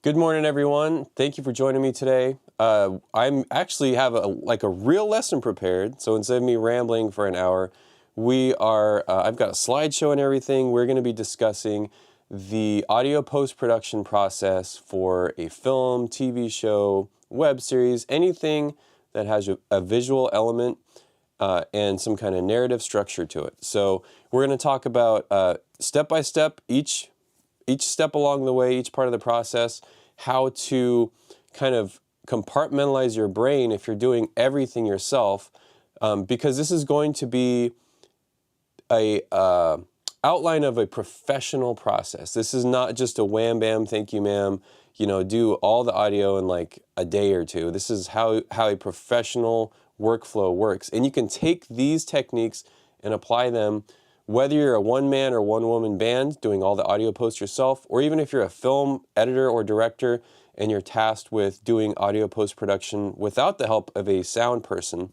Good morning, everyone. Thank you for joining me today. I'm actually have a real lesson prepared. So instead of me rambling for an hour, I've got a slideshow and everything. We're going to be discussing the audio post-production process for a film, TV show, web series, anything that has a visual element and some kind of narrative structure to it. So we're going to talk about step by step, each step along the way, each part of the process, how to kind of compartmentalize your brain if you're doing everything yourself, because this is going to be a outline of a professional process. This is not just a wham bam, thank you ma'am, do all the audio in like a day or two. This is how a professional workflow works. And you can take these techniques and apply them whether you're a one-man or one-woman band doing all the audio post yourself, or even if you're a film editor or director and you're tasked with doing audio post-production without the help of a sound person,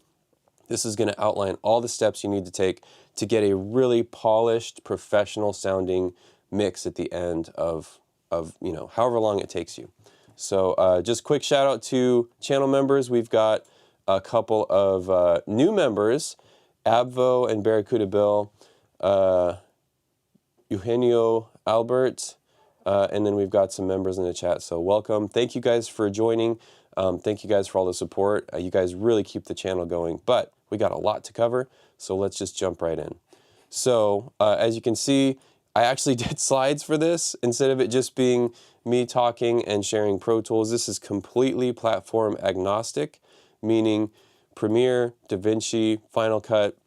this is going to outline all the steps you need to take to get a really polished, professional-sounding mix at the end of however long it takes you. So just quick shout-out to channel members. We've got a couple of new members, Abvo and Barracuda Bill, Eugenio Albert, and then we've got some members in the chat, so welcome. Thank you guys for joining. Thank you guys for all the support. You guys really keep the channel going, but we got a lot to cover, so let's just jump right in. So as you can see, I actually did slides for this instead of it just being me talking and sharing Pro Tools. This is completely platform agnostic, meaning Premiere, DaVinci, Final Cut,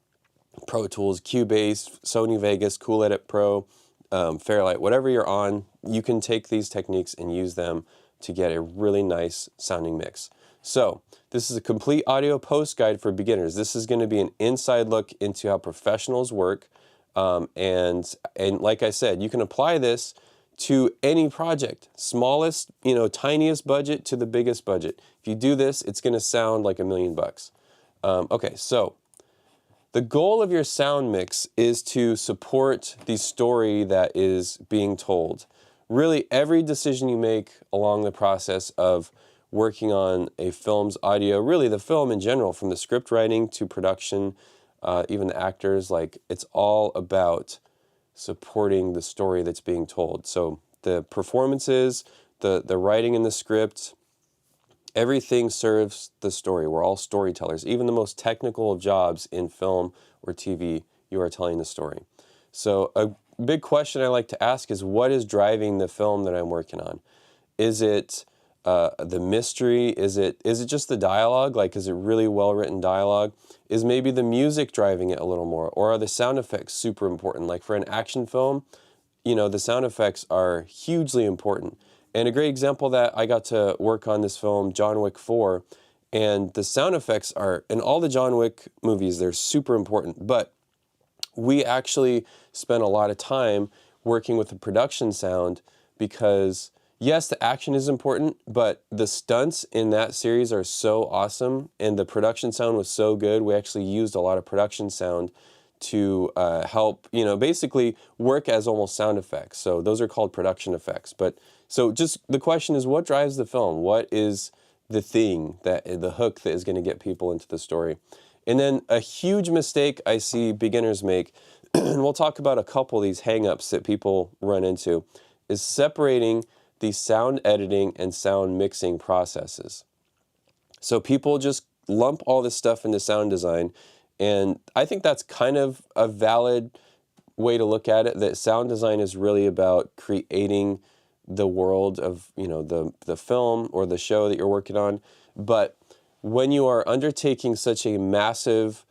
Pro Tools, Cubase, Sony Vegas, Cool Edit Pro, Fairlight, whatever you're on, you can take these techniques and use them to get a really nice sounding mix. So this is a complete audio post guide for beginners. This is going to be an inside look into how professionals work, and like I said, you can apply this to any project, smallest, tiniest budget to the biggest budget. If you do this, it's going to sound like $1 million bucks. Okay, so the goal of your sound mix is to support the story that is being told. Really, every decision you make along the process of working on a film's audio, really the film in general, from the script writing to production, even the actors, it's all about supporting the story that's being told. So the performances, the writing in the script, everything serves the story. We're all storytellers. Even the most technical of jobs in film or TV, you are telling the story. So a big question I like to ask is, what is driving the film that I'm working on? Is it the mystery? Is it just the dialogue? Is it really well-written dialogue? Is maybe the music driving it a little more? Or are the sound effects super important? Like for an action film, the sound effects are hugely important. And a great example that I got to work on this film, John Wick 4, and the sound effects are, in all the John Wick movies, they're super important. But we actually spent a lot of time working with the production sound because, yes, the action is important, but the stunts in that series are so awesome, and the production sound was so good, we actually used a lot of production sound to help, basically work as almost sound effects. So those are called production effects. But so just the question is, what drives the film? What is the thing, the hook that is going to get people into the story? And then a huge mistake I see beginners make, and we'll talk about a couple of these hang-ups that people run into, is separating the sound editing and sound mixing processes. So people just lump all this stuff into sound design, and I think that's kind of a valid way to look at it, that sound design is really about creating the world of, the film or the show that you're working on. But when you are undertaking such a massive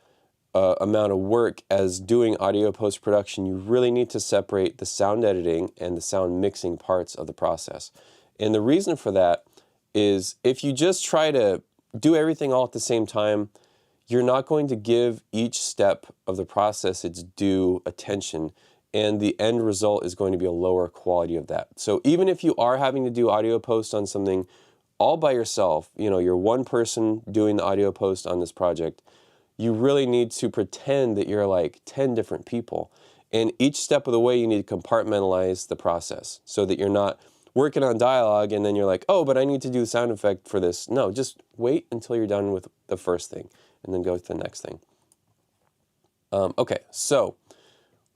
amount of work as doing audio post-production, you really need to separate the sound editing and the sound mixing parts of the process. And the reason for that is, if you just try to do everything all at the same time, you're not going to give each step of the process its due attention, and the end result is going to be a lower quality of that. So even if you are having to do audio post on something all by yourself, you're one person doing the audio post on this project, you really need to pretend that you're like 10 different people. And each step of the way, you need to compartmentalize the process so that you're not working on dialogue and then you're like, oh, but I need to do the sound effect for this. No, just wait until you're done with the first thing and then go to the next thing. Okay, so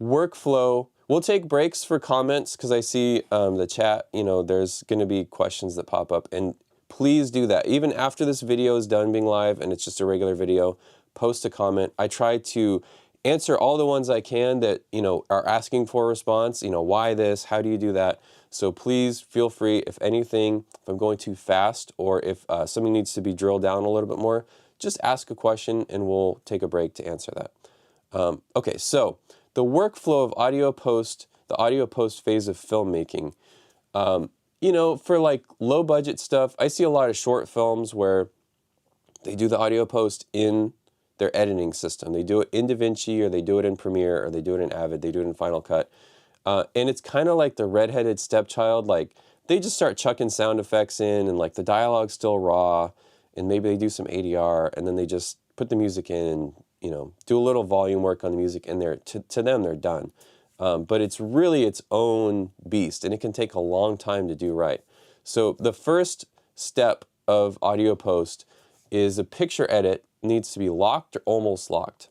workflow. We'll take breaks for comments because I see the chat, you know, there's going to be questions that pop up. And please do that. Even after this video is done being live and it's just a regular video, post a comment. I try to answer all the ones I can that, you know, are asking for a response. You know, why this? How do you do that? So please feel free, if anything, if I'm going too fast or if something needs to be drilled down a little bit more, just ask a question and we'll take a break to answer that. Okay, so the workflow of audio post, the audio post phase of filmmaking. You know, for like low budget stuff, I see a lot of short films where they do the audio post in their editing system. They do it in DaVinci or they do it in Premiere or they do it in Avid, they do it in Final Cut. And it's kind of like the redheaded stepchild, like they just start chucking sound effects in and like the dialogue's still raw and maybe they do some ADR and then they just put the music in and, you know, do a little volume work on the music and to them they're done. But it's really its own beast and it can take a long time to do right. So the first step of audio post is a picture edit needs to be locked or almost locked.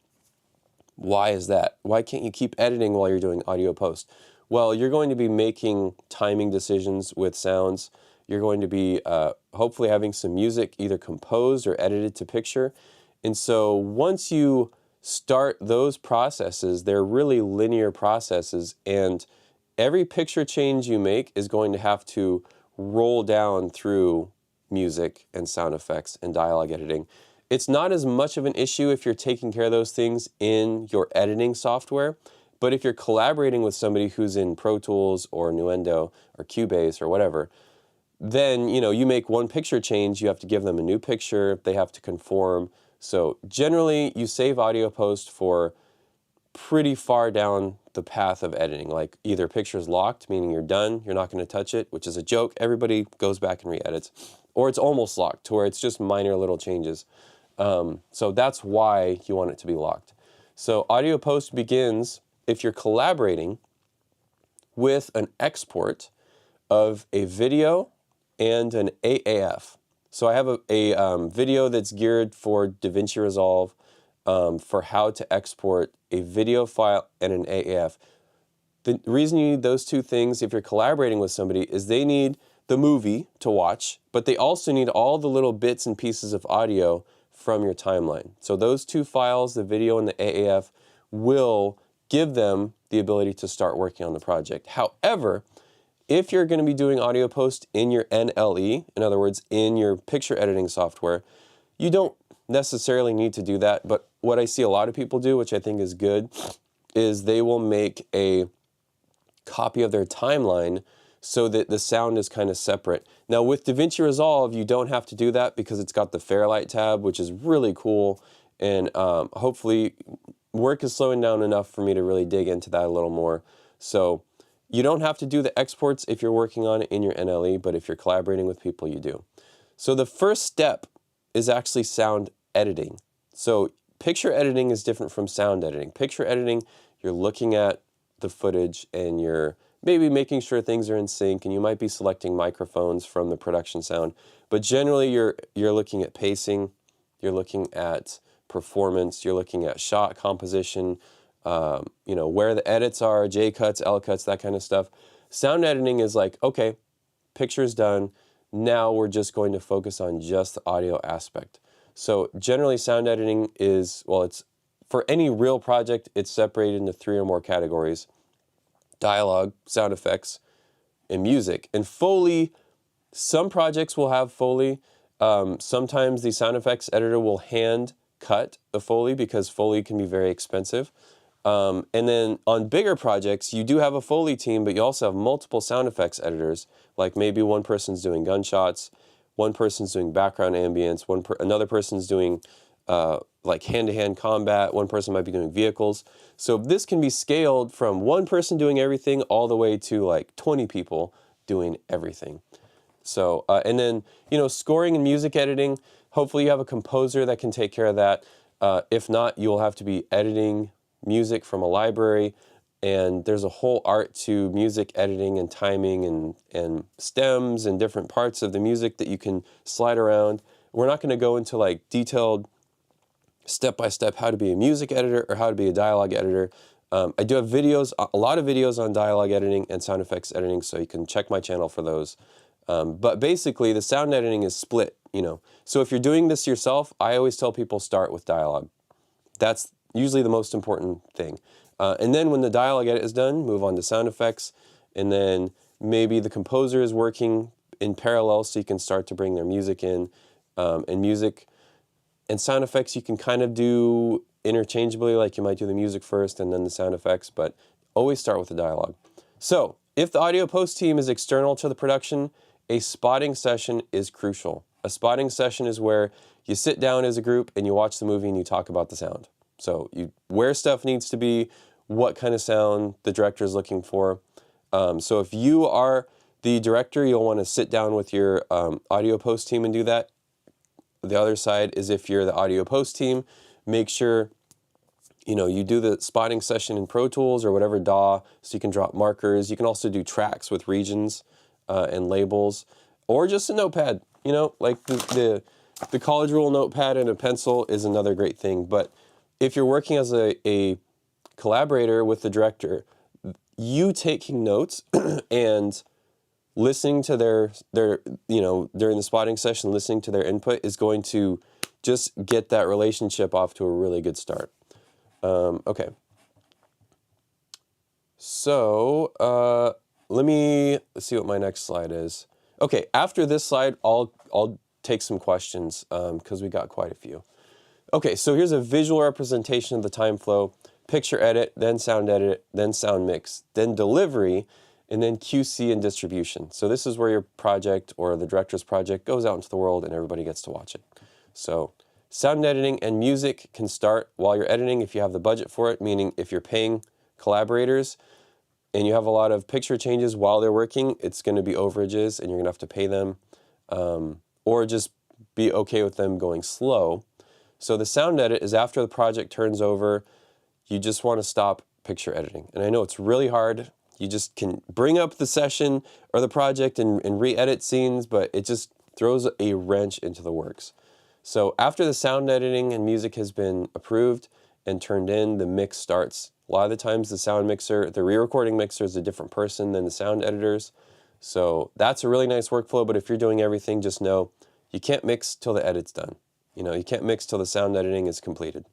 Why is that? Why can't you keep editing while you're doing audio post? Well, you're going to be making timing decisions with sounds. You're going to be hopefully having some music either composed or edited to picture. And so once you start those processes, they're really linear processes, and every picture change you make is going to have to roll down through music and sound effects and dialogue editing. It's not as much of an issue if you're taking care of those things in your editing software, but if you're collaborating with somebody who's in Pro Tools or Nuendo or Cubase or whatever, then, you know, you make one picture change, you have to give them a new picture, they have to conform. So generally, you save audio post for pretty far down the path of editing, like either picture's locked, meaning you're done, you're not going to touch it, which is a joke, everybody goes back and re-edits, or it's almost locked, to where it's just minor little changes. So that's why you want it to be locked. So audio post begins if you're collaborating with an export of a video and an AAF. So I have a video that's geared for DaVinci Resolve for how to export a video file and an AAF. The reason you need those two things if you're collaborating with somebody is they need the movie to watch, but they also need all the little bits and pieces of audio from your timeline. So those two files, the video and the AAF, will give them the ability to start working on the project. However, if you're going to be doing audio post in your NLE, in other words, in your picture editing software, you don't necessarily need to do that. But what I see a lot of people do, which I think is good, is they will make a copy of their timeline so that the sound is kind of separate. Now with DaVinci Resolve, you don't have to do that because it's got the Fairlight tab, which is really cool. And hopefully work is slowing down enough for me to really dig into that a little more. So you don't have to do the exports if you're working on it in your NLE, but if you're collaborating with people, you do. So the first step is actually sound editing. So picture editing is different from sound editing. Picture editing, you're looking at the footage and you're maybe making sure things are in sync, and you might be selecting microphones from the production sound. But generally you're looking at pacing, you're looking at performance, you're looking at shot composition, you know, where the edits are, J cuts, L cuts, that kind of stuff. Sound editing is like, okay, picture's done. Now we're just going to focus on just the audio aspect. So generally sound editing is, well, it's for any real project, it's separated into 3 or more categories: dialogue, sound effects, and music. And Foley, some projects will have Foley. Sometimes the sound effects editor will hand cut the Foley because Foley can be very expensive. And then on bigger projects, you do have a Foley team, but you also have multiple sound effects editors. Like maybe one person's doing gunshots, one person's doing background ambience, another person's doing like hand-to-hand combat, one person might be doing vehicles. So this can be scaled from one person doing everything all the way to like 20 people doing everything. So, and then, you know, scoring and music editing, hopefully you have a composer that can take care of that. If not, you'll have to be editing music from a library. And there's a whole art to music editing and timing and stems and different parts of the music that you can slide around. We're not going to go into like detailed step-by-step how to be a music editor or how to be a dialogue editor. I do have videos, a lot of videos on dialogue editing and sound effects editing, so you can check my channel for those. But basically, the sound editing is split, you know. So if you're doing this yourself, I always tell people start with dialogue. That's usually the most important thing. And then when the dialogue edit is done, move on to sound effects, and then maybe the composer is working in parallel so you can start to bring their music in. And music and sound effects you can kind of do interchangeably, like you might do the music first and then the sound effects, but always start with the dialogue. So if the audio post team is external to the production, a spotting session is crucial. A spotting session is where you sit down as a group and you watch the movie and you talk about the sound. So where stuff needs to be, what kind of sound the director is looking for. So if you are the director, you'll want to sit down with your audio post team and do that. The other side is if you're the audio post team, make sure you do the spotting session in Pro Tools or whatever DAW, so you can drop markers. You can also do tracks with regions and labels, or just a notepad. Like the college rule notepad and a pencil is another great thing. But if you're working as a collaborator with the director, you taking notes and listening to their during the spotting session, listening to their input is going to just get that relationship off to a really good start. Okay. So let's see what my next slide is. Okay, after this slide, I'll take some questions because we got quite a few. Okay, so here's a visual representation of the time flow: picture edit, then sound edit, then sound mix, then delivery, and then QC and distribution. So this is where your project or the director's project goes out into the world and everybody gets to watch it. So sound editing and music can start while you're editing if you have the budget for it, meaning if you're paying collaborators and you have a lot of picture changes while they're working, it's going to be overages and you're going to have to pay them, or just be okay with them going slow. So the sound edit is after the project turns over. You just want to stop picture editing. And I know it's really hard. You just can bring up the session or the project and re-edit scenes, but it just throws a wrench into the works. So after the sound editing and music has been approved and turned in, the mix starts. A lot of the times the sound mixer, the re-recording mixer is a different person than the sound editors. So that's a really nice workflow, but if you're doing everything, just know you can't mix till the edit's done. You can't mix till the sound editing is completed.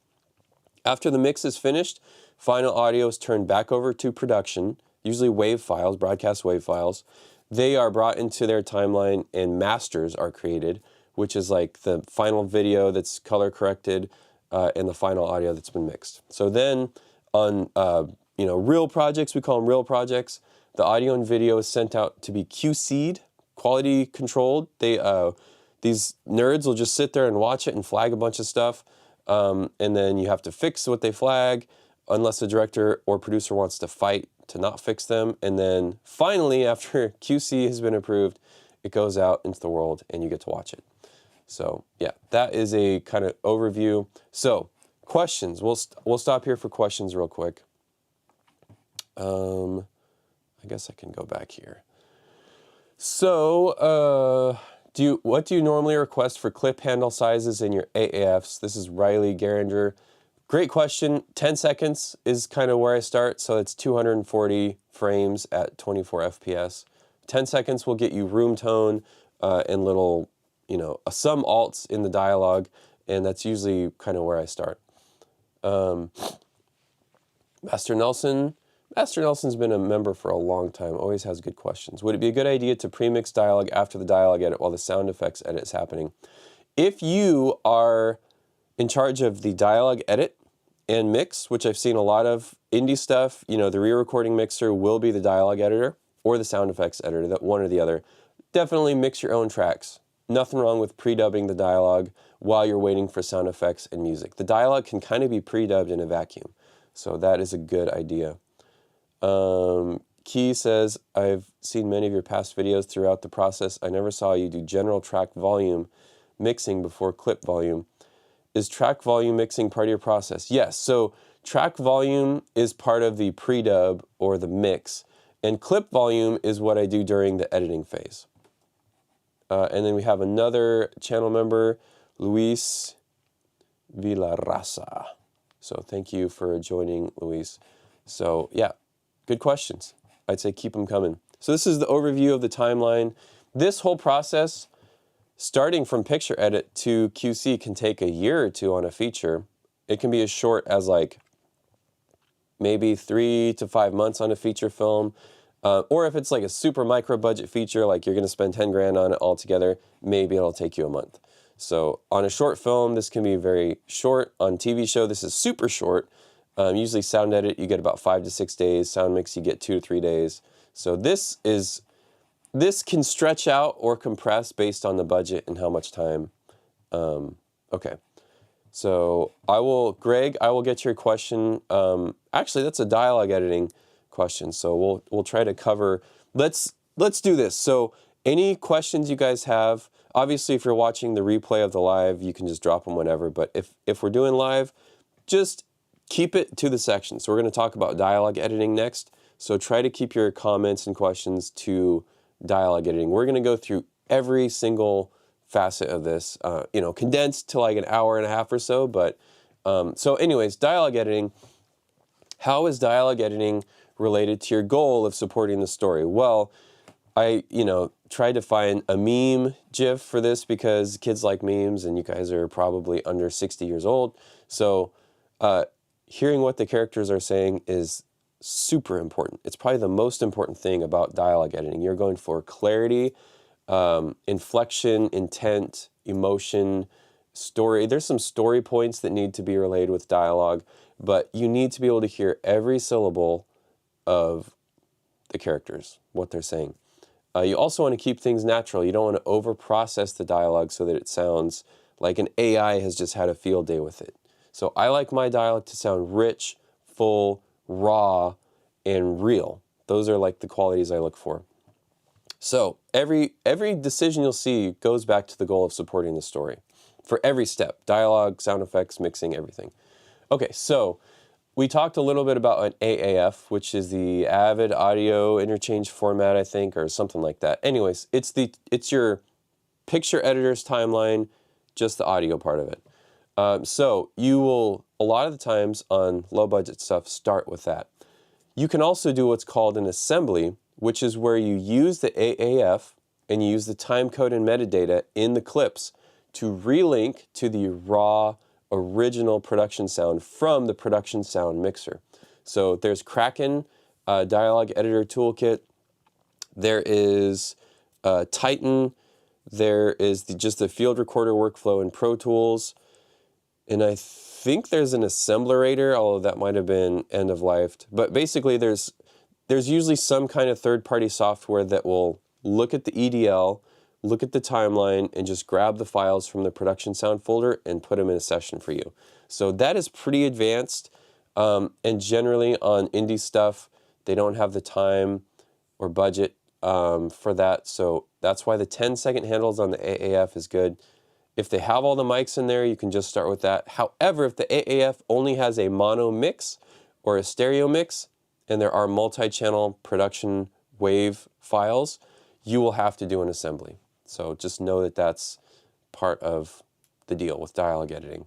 After the mix is finished, final audio is turned back over to production, usually WAV files, broadcast WAV files. They are brought into their timeline and masters are created, which is like the final video that's color corrected and the final audio that's been mixed. So then on real projects, we call them real projects, the audio and video is sent out to be QC'd, quality controlled. These nerds will just sit there and watch it and flag a bunch of stuff, and then you have to fix what they flag unless the director or producer wants to fight to not fix them. And then finally, after QC has been approved, it goes out into the world and you get to watch it. So yeah, that is a kind of overview. So questions, we'll stop here for questions real quick. I guess I can go back here. So what do you normally request for clip handle sizes in your AAFs? This is Riley Geringer. Great question. 10 seconds is kind of where I start, so it's 240 frames at 24 FPS. 10 seconds will get you room tone and little, some alts in the dialogue, and that's usually kind of where I start. Master Nelson's been a member for a long time, always has good questions. Would it be a good idea to pre-mix dialogue after the dialogue edit while the sound effects edit is happening? If you are in charge of the dialogue edit and mix, which I've seen a lot of indie stuff, the re-recording mixer will be the dialogue editor or the sound effects editor, that one or the other. Definitely mix your own tracks. Nothing wrong with pre-dubbing the dialogue while you're waiting for sound effects and music. The dialogue can kind of be pre-dubbed in a vacuum, so that is a good idea. Key says, I've seen many of your past videos throughout the process. I never saw you do general track volume mixing before clip volume. Is track volume mixing part of your process? Yes, so track volume is part of the pre-dub or the mix, and clip volume is what I do during the editing phase. And then we have another channel member, Luis Villarraza. So thank you for joining, Luis. So yeah, good questions. I'd say keep them coming. So this is the overview of the timeline. This whole process, starting from picture edit to QC, can take a year or two on a feature. It can be as short as like maybe 3 to 5 months on a feature film. Or if it's like a super micro budget feature, like you're going to spend 10 grand on it altogether, maybe it'll take you a month. So on a short film, this can be very short. On TV show, this is super short. Usually sound edit, you get about 5 to 6 days. Sound mix, you get 2 to 3 days. So this can stretch out or compress based on the budget and how much time. Okay. So Greg, I will get your question. Actually, that's a dialogue editing question. So we'll try to cover. Let's do this. So any questions you guys have, obviously if you're watching the replay of the live, you can just drop them whenever. But if we're doing live, just keep it to the section. So we're going to talk about dialogue editing next. So try to keep your comments and questions to dialogue editing. We're going to go through every single facet of this, condensed to like an hour and a half or so. But so anyways, dialogue editing. How is dialogue editing related to your goal of supporting the story? Well, I tried to find a meme GIF for this because kids like memes, and you guys are probably under 60 years old. So hearing what the characters are saying is super important. It's probably the most important thing about dialogue editing. You're going for clarity, inflection, intent, emotion, story. There's some story points that need to be relayed with dialogue, but you need to be able to hear every syllable of the characters, what they're saying. You also want to keep things natural. You don't want to over-process the dialogue so that it sounds like an AI has just had a field day with it. So I like my dialogue to sound rich, full, raw, and real. Those are like the qualities I look for. So every decision you'll see goes back to the goal of supporting the story. For every step, dialogue, sound effects, mixing, everything. Okay, so we talked a little bit about an AAF, which is the Avid Audio Interchange Format, I think, or something like that. Anyways, it's your picture editor's timeline, just the audio part of it. So you will, a lot of the times on low budget stuff, start with that. You can also do what's called an assembly, which is where you use the AAF and you use the timecode and metadata in the clips to relink to the raw original production sound from the production sound mixer. So there's Kraken Dialogue Editor Toolkit. There is Titan. There is just the field recorder workflow in Pro Tools. And I think there's an Assemblerator, although that might have been end of life. But basically there's usually some kind of third-party software that will look at the EDL, look at the timeline, and just grab the files from the production sound folder and put them in a session for you. So that is pretty advanced, and generally on indie stuff, they don't have the time or budget for that. So that's why the 10-second handles on the AAF is good. If they have all the mics in there, you can just start with that. However, if the AAF only has a mono mix or a stereo mix, and there are multi-channel production wave files, you will have to do an assembly. So just know that that's part of the deal with dialogue editing.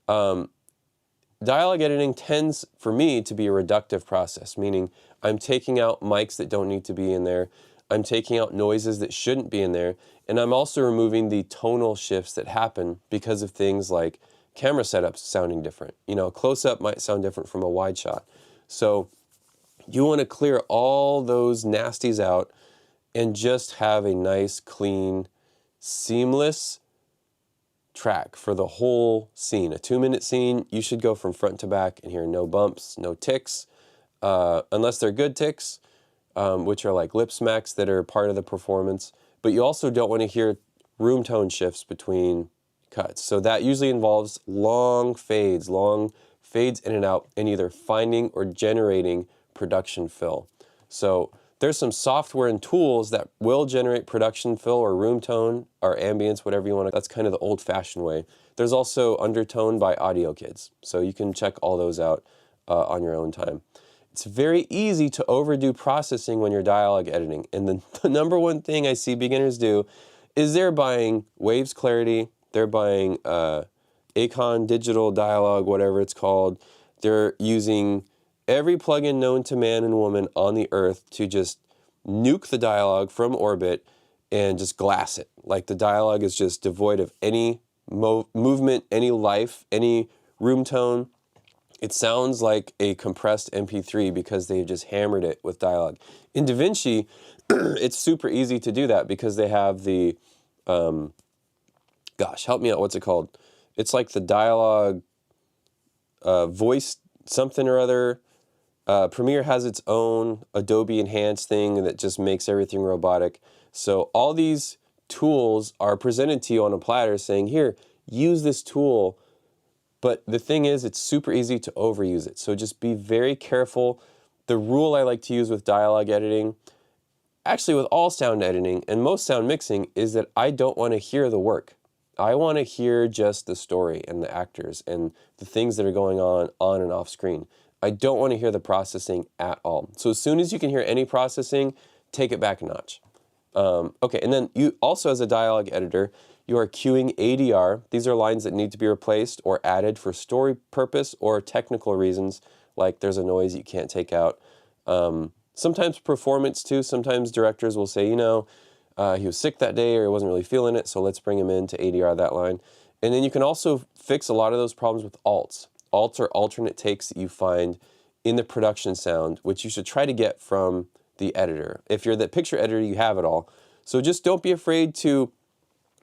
Dialogue editing tends, for me, to be a reductive process, meaning I'm taking out mics that don't need to be in there, I'm taking out noises that shouldn't be in there, and I'm also removing the tonal shifts that happen because of things like camera setups sounding different. A close-up might sound different from a wide shot. So you want to clear all those nasties out and just have a nice, clean, seamless track for the whole scene. A 2-minute scene, you should go from front to back and hear no bumps, no ticks, unless they're good ticks, which are like lip smacks that are part of the performance. But you also don't want to hear room tone shifts between cuts. So that usually involves long fades in and out, and either finding or generating production fill. So there's some software and tools that will generate production fill or room tone or ambience, whatever you want to. That's kind of the old-fashioned way. There's also Undertone by Audio Kids, so you can check all those out. on your own time. It's very easy to overdo processing when you're dialogue editing. And the number one thing I see beginners do is they're buying Waves Clarity, they're buying Acon Digital Dialogue, whatever it's called. They're using every plugin known to man and woman on the earth to just nuke the dialogue from orbit and just glass it. Like the dialogue is just devoid of any movement, any life, any room tone. It sounds like a compressed MP3 because they've just hammered it with dialogue. In DaVinci, it's super easy to do that because they have the, gosh, help me out, what's it called? It's like the dialogue voice something or other. Premiere has its own Adobe Enhance thing that just makes everything robotic. So all these tools are presented to you on a platter saying, here, use this tool. But the thing is, it's super easy to overuse it. So just be very careful. The rule I like to use with dialogue editing, actually with all sound editing and most sound mixing, is that I don't want to hear the work. I want to hear just the story and the actors and the things that are going on and off screen. I don't want to hear the processing at all. So as soon as you can hear any processing, take it back a notch. Okay, and then you also, as a dialogue editor, you are cueing ADR. These are lines that need to be replaced or added for story purpose or technical reasons, like there's a noise you can't take out. Sometimes performance too. Sometimes directors will say, you know, he was sick that day or he wasn't really feeling it, so let's bring him in to ADR that line. And then you can also fix a lot of those problems with alts. Alts are alternate takes that you find in the production sound, which you should try to get from the editor. If you're the picture editor, you have it all. So just don't be afraid to,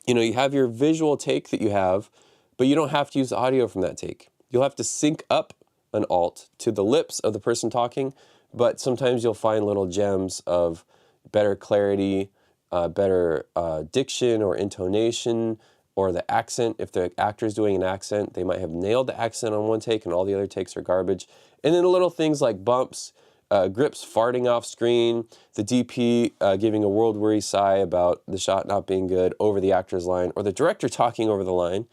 you know, you have your visual take that you have, but you don't have to use audio from that take. You'll have to sync up an alt to the lips of the person talking, but sometimes you'll find little gems of better clarity, better diction or intonation, or the accent. If the actor's doing an accent, they might have nailed the accent on one take and all the other takes are garbage. And then little things like bumps, grips farting off screen, the DP giving a world-weary sigh about the shot not being good over the actor's line, or the director talking over the line.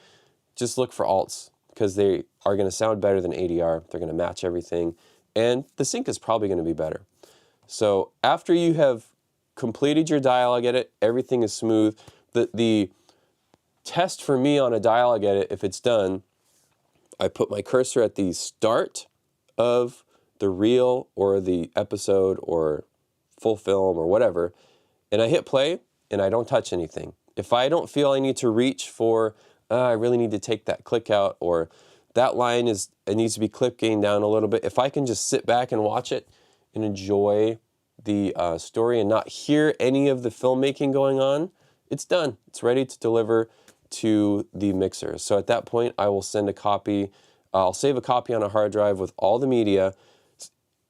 Just look for alts because they are going to sound better than ADR. They're going to match everything, and the sync is probably going to be better. So after you have completed your dialogue edit, everything is smooth. The test for me on a dialogue edit, if it's done, I put my cursor at the start of the reel or the episode or full film or whatever, and I hit play and I don't touch anything. If I don't feel I need to reach for, I really need to take that click out, or that line it needs to be clip gained down a little bit, if I can just sit back and watch it and enjoy the story and not hear any of the filmmaking going on, it's done. It's ready to deliver to the mixer. So at that point, I will send a copy. I'll save a copy on a hard drive with all the media.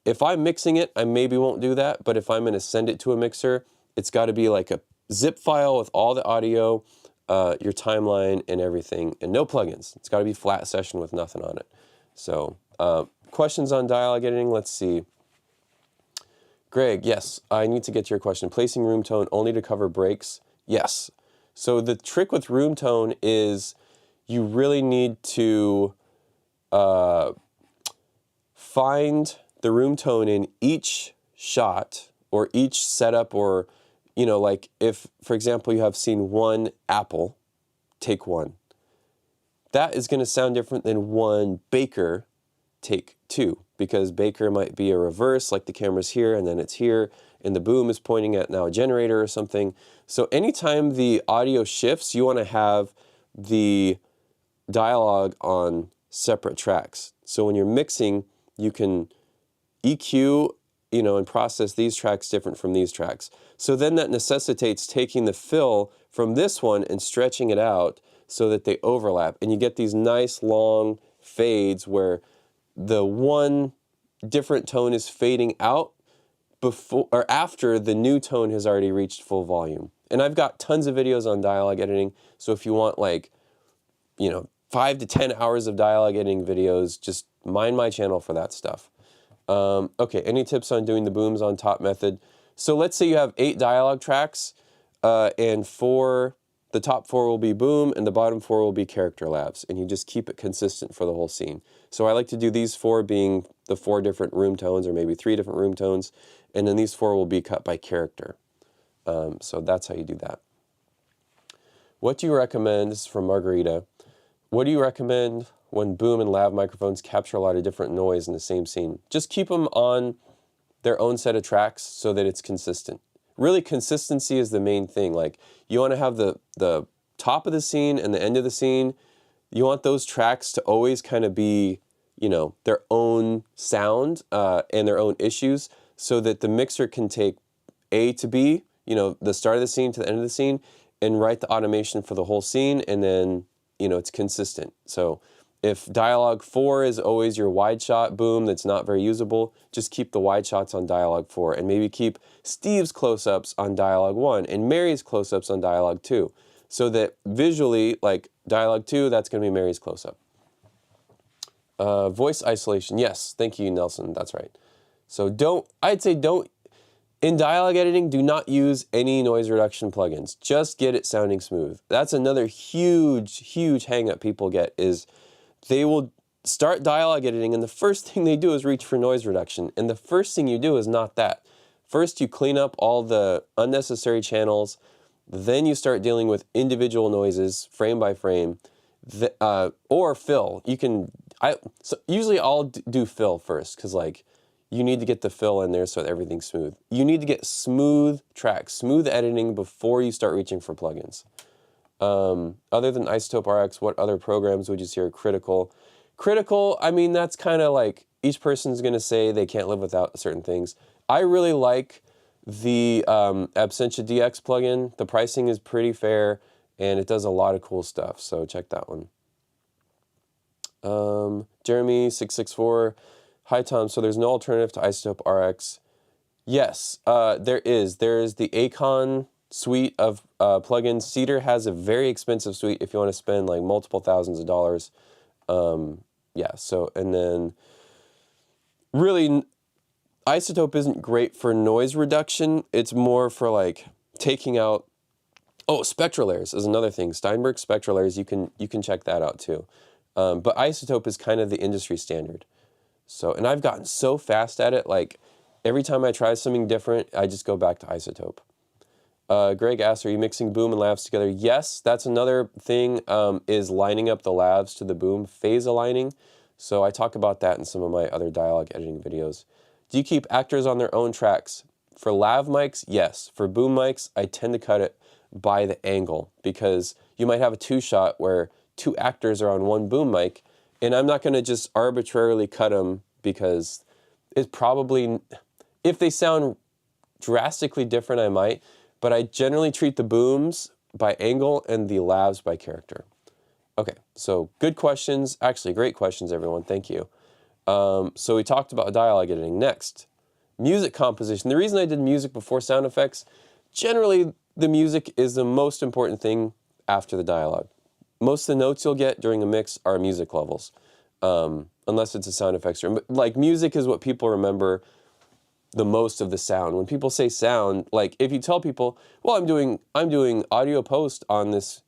If I'm mixing it, I maybe won't do that, but if I'm going to send it to a mixer, it's got to be like a zip file with all the audio, your timeline, and everything, and no plugins. It's got to be flat session with nothing on it. So, questions on dialogue editing? Let's see. Greg, yes, I need to get to your question. Placing room tone only to cover breaks? Yes. So the trick with room tone is you really need to find the room tone in each shot or each setup, or, you know, like if, for example, you have scene 1 apple, take 1. That is going to sound different than 1 baker, take 2, because baker might be a reverse, like the camera's here and then it's here, and the boom is pointing at now a generator or something. So anytime the audio shifts, you want to have the dialogue on separate tracks. So when you're mixing, you can EQ, you know, and process these tracks different from these tracks. So then that necessitates taking the fill from this one and stretching it out so that they overlap. And you get these nice long fades where the one different tone is fading out before or after the new tone has already reached full volume. And I've got tons of videos on dialogue editing, so if you want, like, you know, 5 to 10 hours of dialogue editing videos, just mind my channel for that stuff. Okay, any tips on doing the booms on top method? So let's say you have 8 dialogue tracks, and for the the top 4 will be boom, and the bottom 4 will be character lavs, and you just keep it consistent for the whole scene. So I like to do these 4 being the 4 different room tones, or maybe 3 different room tones, and then these 4 will be cut by character. So that's how you do that. What do you recommend, this is from Margarita, what do you recommend when boom and lav microphones capture a lot of different noise in the same scene? Just keep them on their own set of tracks so that it's consistent. Really, consistency is the main thing. Like, you want to have the top of the scene and the end of the scene. You want those tracks to always kind of be, you know, their own sound and their own issues, so that the mixer can take A to B, you know, the start of the scene to the end of the scene, and write the automation for the whole scene, and then, you know, it's consistent. So if dialogue 4 is always your wide shot boom that's not very usable, just keep the wide shots on dialogue 4, and maybe keep Steve's close-ups on dialogue 1 and Mary's close-ups on dialogue 2, so that visually, like dialogue 2, that's going to be Mary's close-up. Voice isolation, yes, thank you, Nelson, that's right. So I'd say in dialogue editing, do not use any noise reduction plugins. Just get it sounding smooth. That's another huge hang-up people get, is they will start dialogue editing, and the first thing they do is reach for noise reduction. And the first thing you do is not that. First, you clean up all the unnecessary channels. Then you start dealing with individual noises, frame by frame, or fill. Usually I'll do fill first, because like, you need to get the fill in there so that everything's smooth. You need to get smooth tracks, smooth editing before you start reaching for plugins. Other than Isotope RX, what other programs would you say are critical? Critical, I mean, that's kind of like, each person's going to say they can't live without certain things. I really like the Absentia DX plugin. The pricing is pretty fair, and it does a lot of cool stuff, so check that one. Jeremy664, hi Tom, so there's no alternative to Isotope RX. Yes, there is. There is the Acon suite of plugins. Cedar has a very expensive suite if you want to spend like multiple thousands of dollars. Yeah, so, and then really, Isotope isn't great for noise reduction. It's more for like taking out, oh, spectral layers is another thing. Steinberg spectral layers, you can check that out too. But Isotope is kind of the industry standard. So, and I've gotten so fast at it, like every time I try something different, I just go back to Isotope. Greg asks, are you mixing boom and lavs together? Yes, that's another thing, is lining up the lavs to the boom, phase aligning. So I talk about that in some of my other dialogue editing videos. Do you keep actors on their own tracks? For lav mics, yes. For boom mics, I tend to cut it by the angle, because you might have a 2-shot where 2 actors are on one boom mic, and I'm not going to just arbitrarily cut them, because it's probably, if they sound drastically different, I might, but I generally treat the booms by angle and the lavs by character. Okay, so good questions. Actually, great questions, everyone. Thank you. So we talked about dialogue editing. Next, music composition. The reason I did music before sound effects, generally the music is the most important thing after the dialogue. Most of the notes you'll get during a mix are music levels, unless it's a sound effects room. But like, music is what people remember the most of the sound. When people say sound, like if you tell people, well, I'm doing audio post on this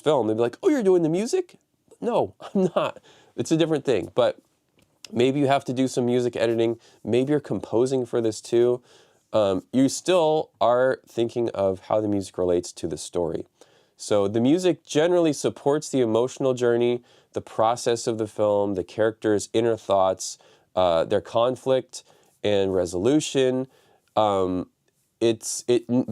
film, they'd be like, oh, you're doing the music? No, I'm not. It's a different thing. But maybe you have to do some music editing. Maybe you're composing for this too. You still are thinking of how the music relates to the story. So the music generally supports the emotional journey, the process of the film, the characters' inner thoughts, their conflict and resolution. The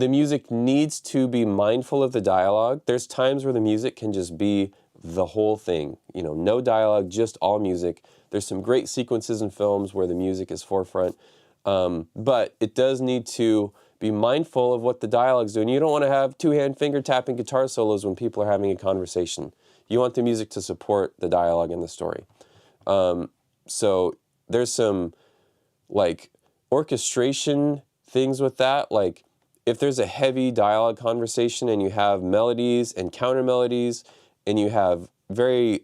music needs to be mindful of the dialogue. There's times where the music can just be the whole thing. You know, no dialogue, just all music. There's some great sequences in films where the music is forefront. But it does need to be mindful of what the dialogue's doing. You don't want to have 2-hand finger tapping guitar solos when people are having a conversation. You want the music to support the dialogue and the story. So there's some like orchestration things with that. Like if there's a heavy dialogue conversation and you have melodies and counter melodies and you have very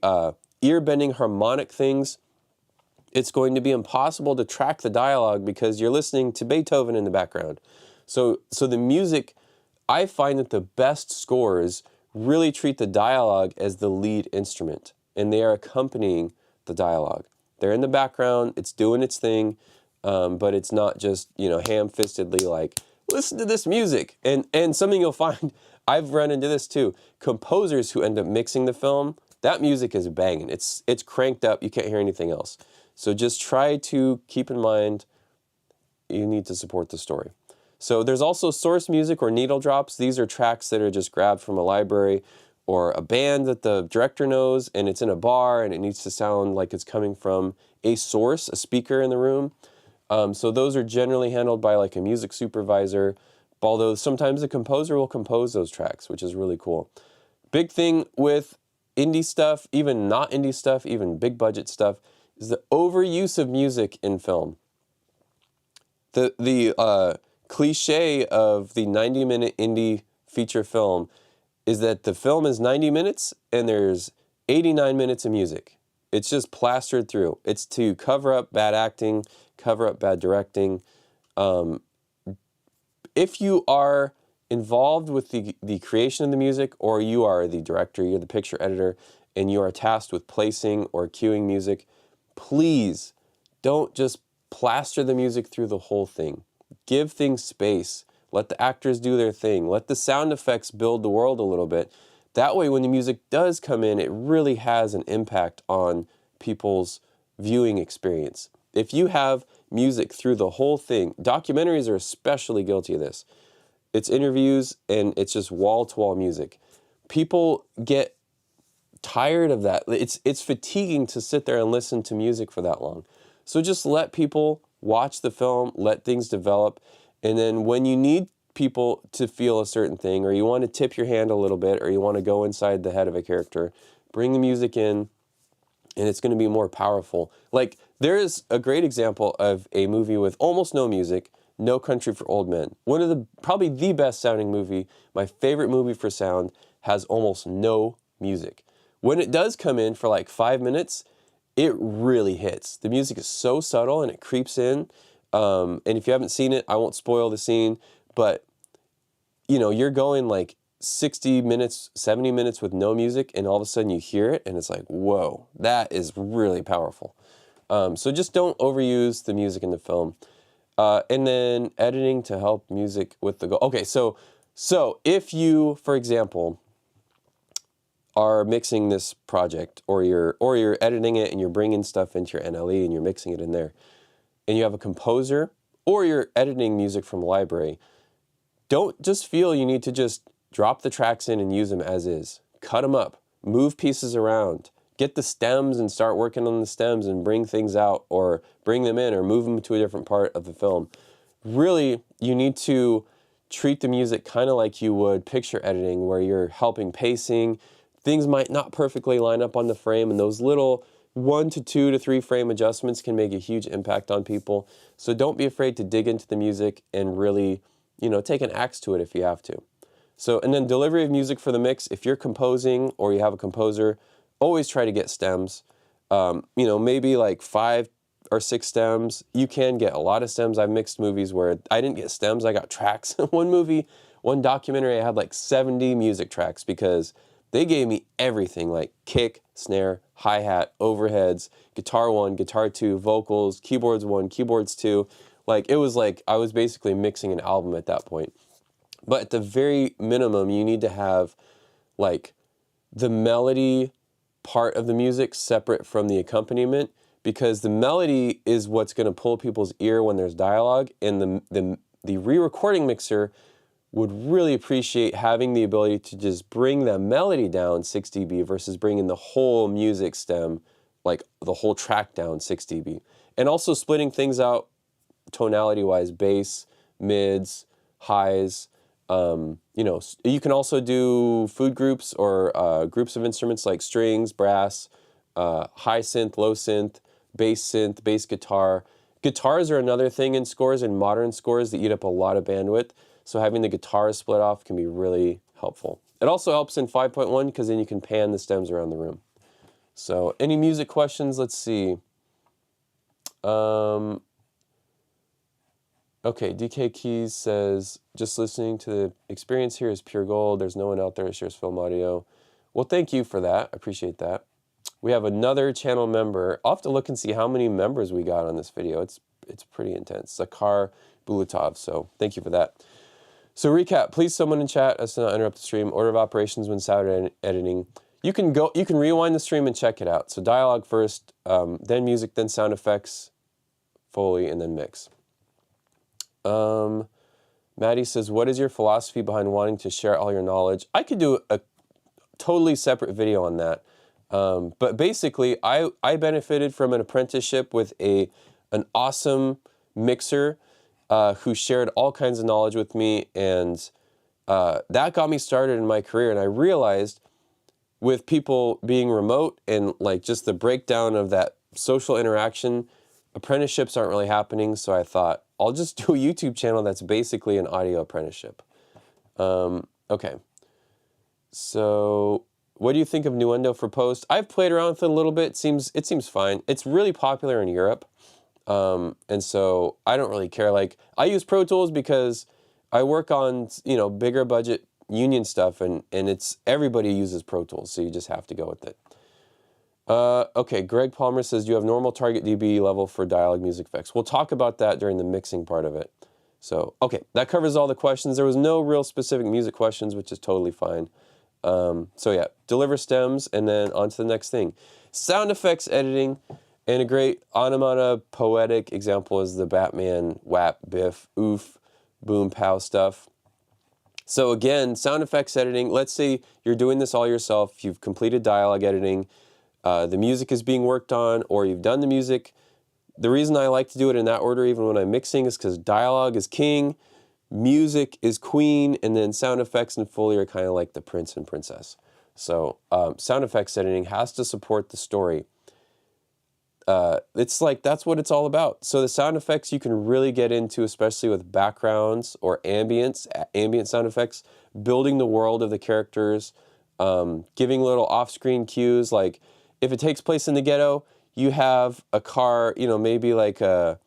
ear-bending harmonic things, it's going to be impossible to track the dialogue because you're listening to Beethoven in the background. So the music, I find that the best scores really treat the dialogue as the lead instrument, and they are accompanying the dialogue. They're in the background, it's doing its thing, but it's not just, ham-fistedly like, listen to this music. And something you'll find, I've run into this too, composers who end up mixing the film, that music is banging. It's cranked up, you can't hear anything else. So just try to keep in mind, you need to support the story. So there's also source music or needle drops. These are tracks that are just grabbed from a library or a band that the director knows, and it's in a bar and it needs to sound like it's coming from a source, a speaker in the room. So those are generally handled by like a music supervisor, although sometimes the composer will compose those tracks, which is really cool. Big thing with indie stuff, even not indie stuff, even big budget stuff, is the overuse of music in film. The cliche of the 90-minute indie feature film is that the film is 90 minutes and there's 89 minutes of music. It's just plastered through. It's to cover up bad acting, cover up bad directing. If you are involved with the creation of the music, or you are the director, you're the picture editor, and you are tasked with placing or cueing music, please don't just plaster the music through the whole thing. Give things space. Let the actors do their thing. Let the sound effects build the world a little bit. That way, when the music does come in, it really has an impact on people's viewing experience. If you have music through the whole thing, documentaries are especially guilty of this. It's interviews and it's just wall-to-wall music. People get tired of that. It's fatiguing to sit there and listen to music for that long. So just let people watch the film, let things develop, and then when you need people to feel a certain thing, or you want to tip your hand a little bit, or you want to go inside the head of a character, bring the music in, and it's going to be more powerful. Like, there is a great example of a movie with almost no music, No Country for Old Men. One of the, probably the best sounding movie, my favorite movie for sound, has almost no music. When it does come in for like 5 minutes, it really hits. The music is so subtle and it creeps in. And if you haven't seen it, I won't spoil the scene, but you're going like 60 minutes, 70 minutes with no music, and all of a sudden you hear it and it's like, whoa, that is really powerful. So just don't overuse the music in the film. And then editing to help music with the goal. Okay, so if you, for example, are mixing this project, or you're editing it and you're bringing stuff into your NLE and you're mixing it in there, and you have a composer, or you're editing music from a library, don't just feel you need to just drop the tracks in and use them as is. Cut them up, move pieces around, get the stems and start working on the stems and bring things out, or bring them in, or move them to a different part of the film. Really, you need to treat the music kind of like you would picture editing, where you're helping pacing. Things might not perfectly line up on the frame, and those little 1 to 2 to 3 frame adjustments can make a huge impact on people. So don't be afraid to dig into the music and really, take an axe to it if you have to. So, and then delivery of music for the mix. If you're composing or you have a composer, always try to get stems. Maybe like 5 or 6 stems. You can get a lot of stems. I've mixed movies where I didn't get stems, I got tracks. One documentary, I had like 70 music tracks because they gave me everything, like kick, snare, hi-hat, overheads, guitar 1, guitar 2, vocals, keyboards 1, keyboards 2. Like, it was like I was basically mixing an album at that point. But at the very minimum, you need to have like the melody part of the music separate from the accompaniment, because the melody is what's going to pull people's ear when there's dialogue, and the re-recording mixer would really appreciate having the ability to just bring the melody down 6 dB versus bringing the whole music stem, like the whole track down 6 dB. And also splitting things out tonality-wise, bass, mids, highs. You can also do food groups, or groups of instruments like strings, brass, high synth, low synth, bass guitar. Guitars are another thing in scores, in modern scores, that eat up a lot of bandwidth. So having the guitars split off can be really helpful. It also helps in 5.1 because then you can pan the stems around the room. So any music questions? Let's see. Okay, DK Keys says, just listening to the experience here is pure gold. There's no one out there that shares film audio. Well, thank you for that. I appreciate that. We have another channel member. I'll have to look and see how many members we got on this video. It's pretty intense. Zakar Bulatov, so thank you for that. So recap, please someone in chat as to not interrupt the stream. Order of operations when sound editing. You can rewind the stream and check it out. So dialogue first, then music, then sound effects, Foley, and then mix. Maddie says, what is your philosophy behind wanting to share all your knowledge? I could do a totally separate video on that. But basically, I benefited from an apprenticeship with an awesome mixer who shared all kinds of knowledge with me, and that got me started in my career. And I realized with people being remote and like just the breakdown of that social interaction, apprenticeships aren't really happening. So I thought, I'll just do a YouTube channel that's basically an audio apprenticeship. Okay. So what do you think of Nuendo for post? I've played around with it a little bit. It seems fine. It's really popular in Europe. And so I don't really care. Like, I use Pro Tools because I work on, you know, bigger budget union stuff, and everybody uses Pro Tools, so you just have to go with it. Okay, Greg Palmer says, do you have normal target dB level for dialogue music effects? We'll talk about that during the mixing part of it. So, okay, that covers all the questions. There was no real specific music questions, which is totally fine. So yeah, deliver stems, and then on to the next thing. Sound effects editing, and a great onomatopoetic example is the Batman, whap, biff, oof, boom, pow stuff. So again, sound effects editing, let's say you're doing this all yourself, you've completed dialogue editing, the music is being worked on, or you've done the music. The reason I like to do it in that order, even when I'm mixing, is because dialogue is king, music is queen, and then sound effects and Foley are kind of like the prince and princess. So sound effects editing has to support the story. It's like, that's what it's all about. So the sound effects you can really get into, especially with backgrounds or ambient sound effects, building the world of the characters, giving little off-screen cues. Like, if it takes place in the ghetto, you have a car, you know, maybe like a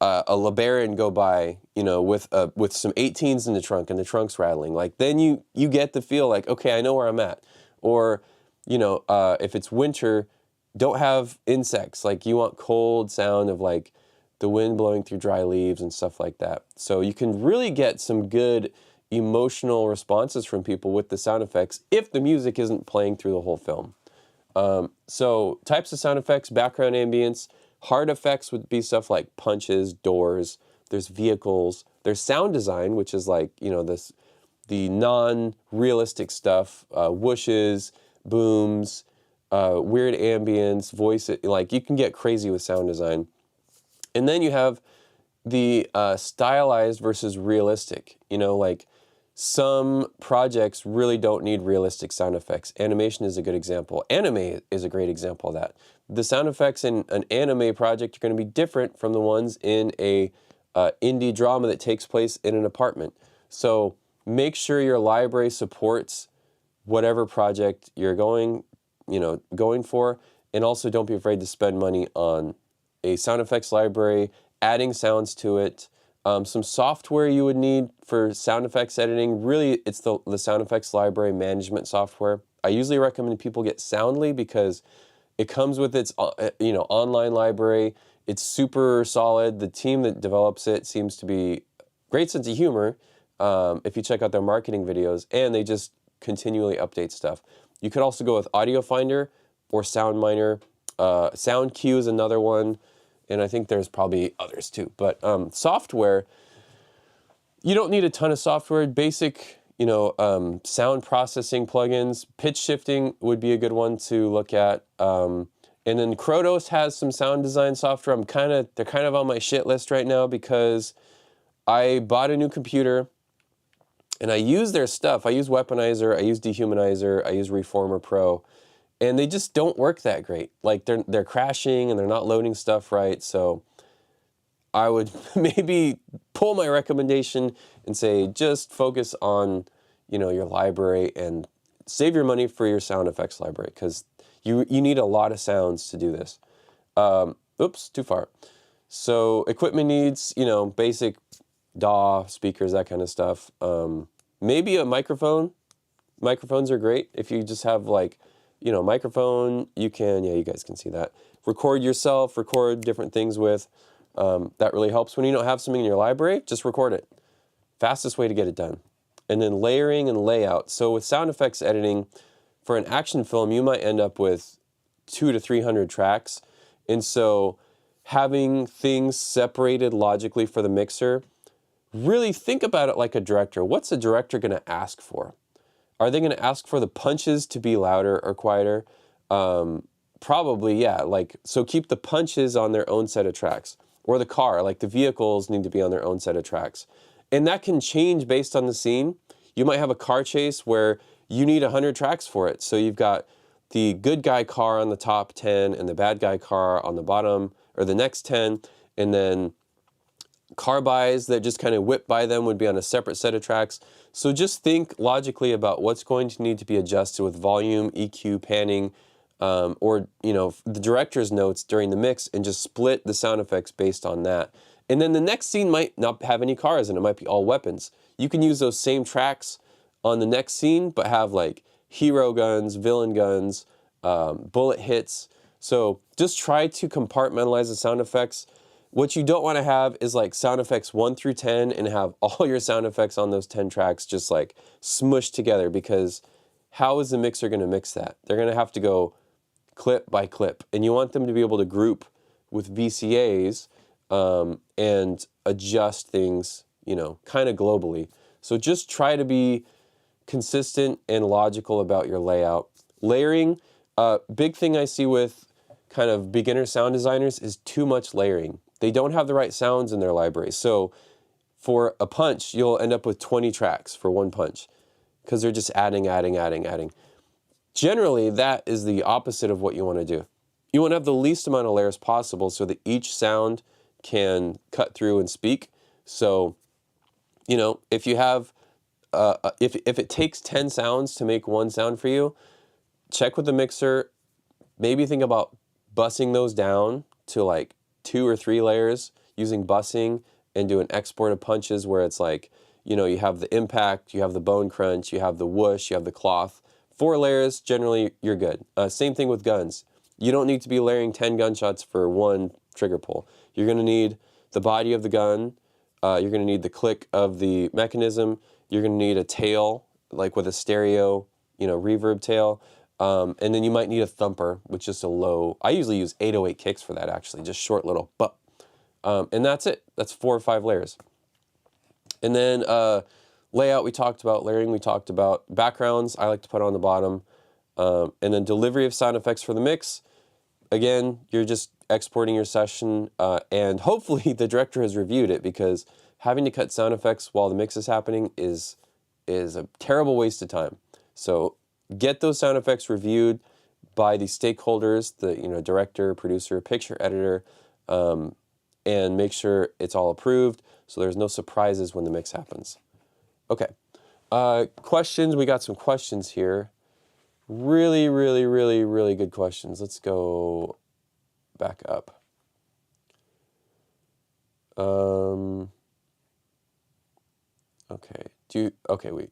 LeBaron go by, you know, with some 18s in the trunk, and the trunk's rattling. Like, then you get the feel like, okay, I know where I'm at. Or, you know, if it's winter, don't have insects. Like, you want cold sound of like the wind blowing through dry leaves and stuff like that. So you can really get some good emotional responses from people with the sound effects if the music isn't playing through the whole film. So types of sound effects, background ambience. Hard effects would be stuff like punches, doors, there's vehicles, there's sound design, which is like, you know, the non-realistic stuff, whooshes, booms, weird ambience, voice, like you can get crazy with sound design. And then you have the stylized versus realistic. You know, like some projects really don't need realistic sound effects. Animation is a good example. Anime is a great example of that. The sound effects in an anime project are going to be different from the ones in a indie drama that takes place in an apartment. So make sure your library supports whatever project you're going for, and also don't be afraid to spend money on a sound effects library, adding sounds to it. Some software you would need for sound effects editing, really it's the sound effects library management software. I usually recommend people get Soundly because it comes with its online library. It's super solid. The team that develops it seems to be great sense of humor if you check out their marketing videos, and they just continually update stuff. You could also go with Audio Finder or SoundMiner. SoundQ is another one, and I think there's probably others too. But software, you don't need a ton of software. Basic, sound processing plugins. Pitch shifting would be a good one to look at. And then Krotos has some sound design software. They're kind of on my shit list right now because I bought a new computer and I use their stuff. I use Weaponizer, I use Dehumanizer, I use Reformer Pro, and they just don't work that great. Like they're crashing and they're not loading stuff right. So I would maybe pull my recommendation and say just focus on, your library and save your money for your sound effects library because you need a lot of sounds to do this. Oops, too far. So equipment needs, you know, basic DAW, speakers, that kind of stuff. Maybe a microphone. Microphones are great. If you just have like, you know, microphone, you can, yeah, you guys can see that. Record yourself, record different things with. That really helps. When you don't have something in your library, just record it. Fastest way to get it done. And then layering and layout. So with sound effects editing, for an action film, you might end up with 200 to 300 tracks. And so having things separated logically for the mixer, really think about it like a director. What's a director going to ask for? Are they going to ask for the punches to be louder or quieter? Probably, yeah. Like, so keep the punches on their own set of tracks. Or the car, like the vehicles need to be on their own set of tracks. And that can change based on the scene. You might have a car chase where you need 100 tracks for it. So you've got the good guy car on the top 10 and the bad guy car on the bottom, or the next 10, and then car buys that just kind of whip by them would be on a separate set of tracks. So just think logically about what's going to need to be adjusted with volume, EQ, panning, or, you know, the director's notes during the mix, and just split the sound effects based on that. And then the next scene might not have any cars and it might be all weapons. You can use those same tracks on the next scene, but have like hero guns, villain guns, bullet hits. So just try to compartmentalize the sound effects. What you don't want to have is like sound effects 1 through 10 and have all your sound effects on those 10 tracks just like smushed together, because how is the mixer going to mix that? They're going to have to go clip by clip, and you want them to be able to group with VCAs and adjust things, you know, kind of globally. So just try to be consistent and logical about your layout. Layering, big thing I see with kind of beginner sound designers is too much layering. They don't have the right sounds in their library. So for a punch, you'll end up with 20 tracks for one punch because they're just adding. Generally, that is the opposite of what you want to do. You want to have the least amount of layers possible so that each sound can cut through and speak. So, you know, if you have, if it takes 10 sounds to make one sound for you, check with the mixer. Maybe think about bussing those down to like 2 or 3 layers using bussing, and do an export of punches where it's like, you know, you have the impact, you have the bone crunch, you have the whoosh, you have the cloth. 4 layers, generally you're good. Same thing with guns. You don't need to be layering 10 gunshots for one trigger pull. You're going to need the body of the gun, you're going to need the click of the mechanism, you're going to need a tail, like with a stereo, you know, reverb tail. And then you might need a thumper, which is a low. I usually use 808 kicks for that, actually, just short little bup. And that's it. That's 4 or 5 layers. And then layout we talked about, layering we talked about, backgrounds I like to put on the bottom. And then delivery of sound effects for the mix. Again, you're just exporting your session, and hopefully the director has reviewed it, because having to cut sound effects while the mix is happening is a terrible waste of time. So get those sound effects reviewed by the stakeholders, the, you know, director, producer, picture editor, and make sure it's all approved so there's no surprises when the mix happens. Okay, questions. We got some questions here. Really good questions. Let's go back up. Okay,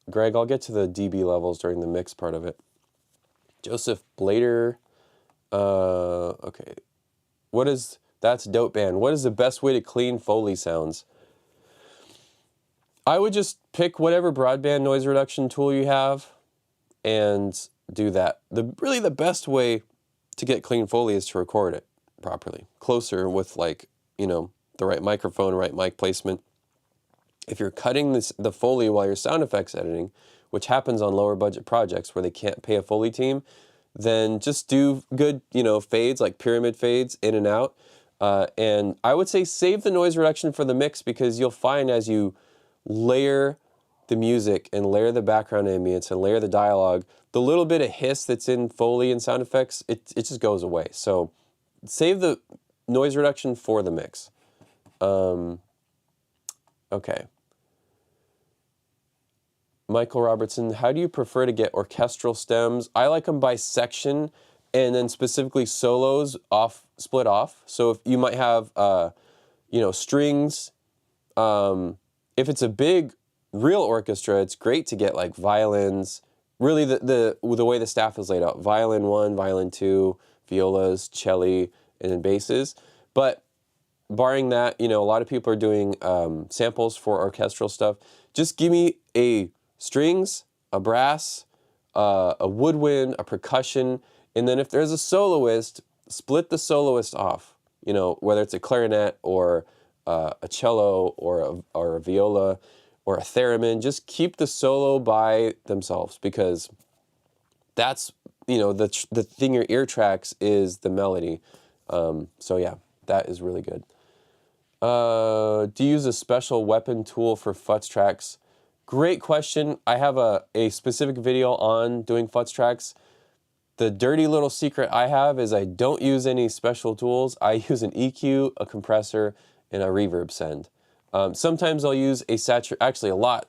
Greg, I'll get to the dB levels during the mix part of it. Joseph Blader, okay. That's dope band. What is the best way to clean Foley sounds? I would just pick whatever broadband noise reduction tool you have and do that. Really the best way to get clean Foley is to record it properly, closer with, like, you know, the right microphone, right mic placement. If you're cutting the Foley while you're sound effects editing, which happens on lower budget projects where they can't pay a Foley team, then just do good, you know, fades, like pyramid fades in and out. And I would say save the noise reduction for the mix, because you'll find as you layer the music and layer the background ambience and layer the dialogue, the little bit of hiss that's in Foley and sound effects, it just goes away. So save the noise reduction for the mix. Okay. Michael Robertson, how do you prefer to get orchestral stems? I like them by section, and then specifically solos split off. So if you might have, you know, strings. If it's a big real orchestra, it's great to get like violins. Really, the way the staff is laid out: violin 1, violin 2, violas, cello, and then basses. But barring that, you know, a lot of people are doing samples for orchestral stuff. Just give me a strings, a brass, a woodwind, a percussion, and then if there's a soloist, split the soloist off. You know, whether it's a clarinet or a cello or a viola or a theremin, just keep the solo by themselves, because that's, you know, the thing your ear tracks is the melody. So yeah, that is really good. Do you use a special weapon tool for futz tracks? Great question. I have a specific video on doing futz tracks. The dirty little secret I have is I don't use any special tools. I use an EQ, a compressor, and a reverb send. Sometimes I'll use actually a lot.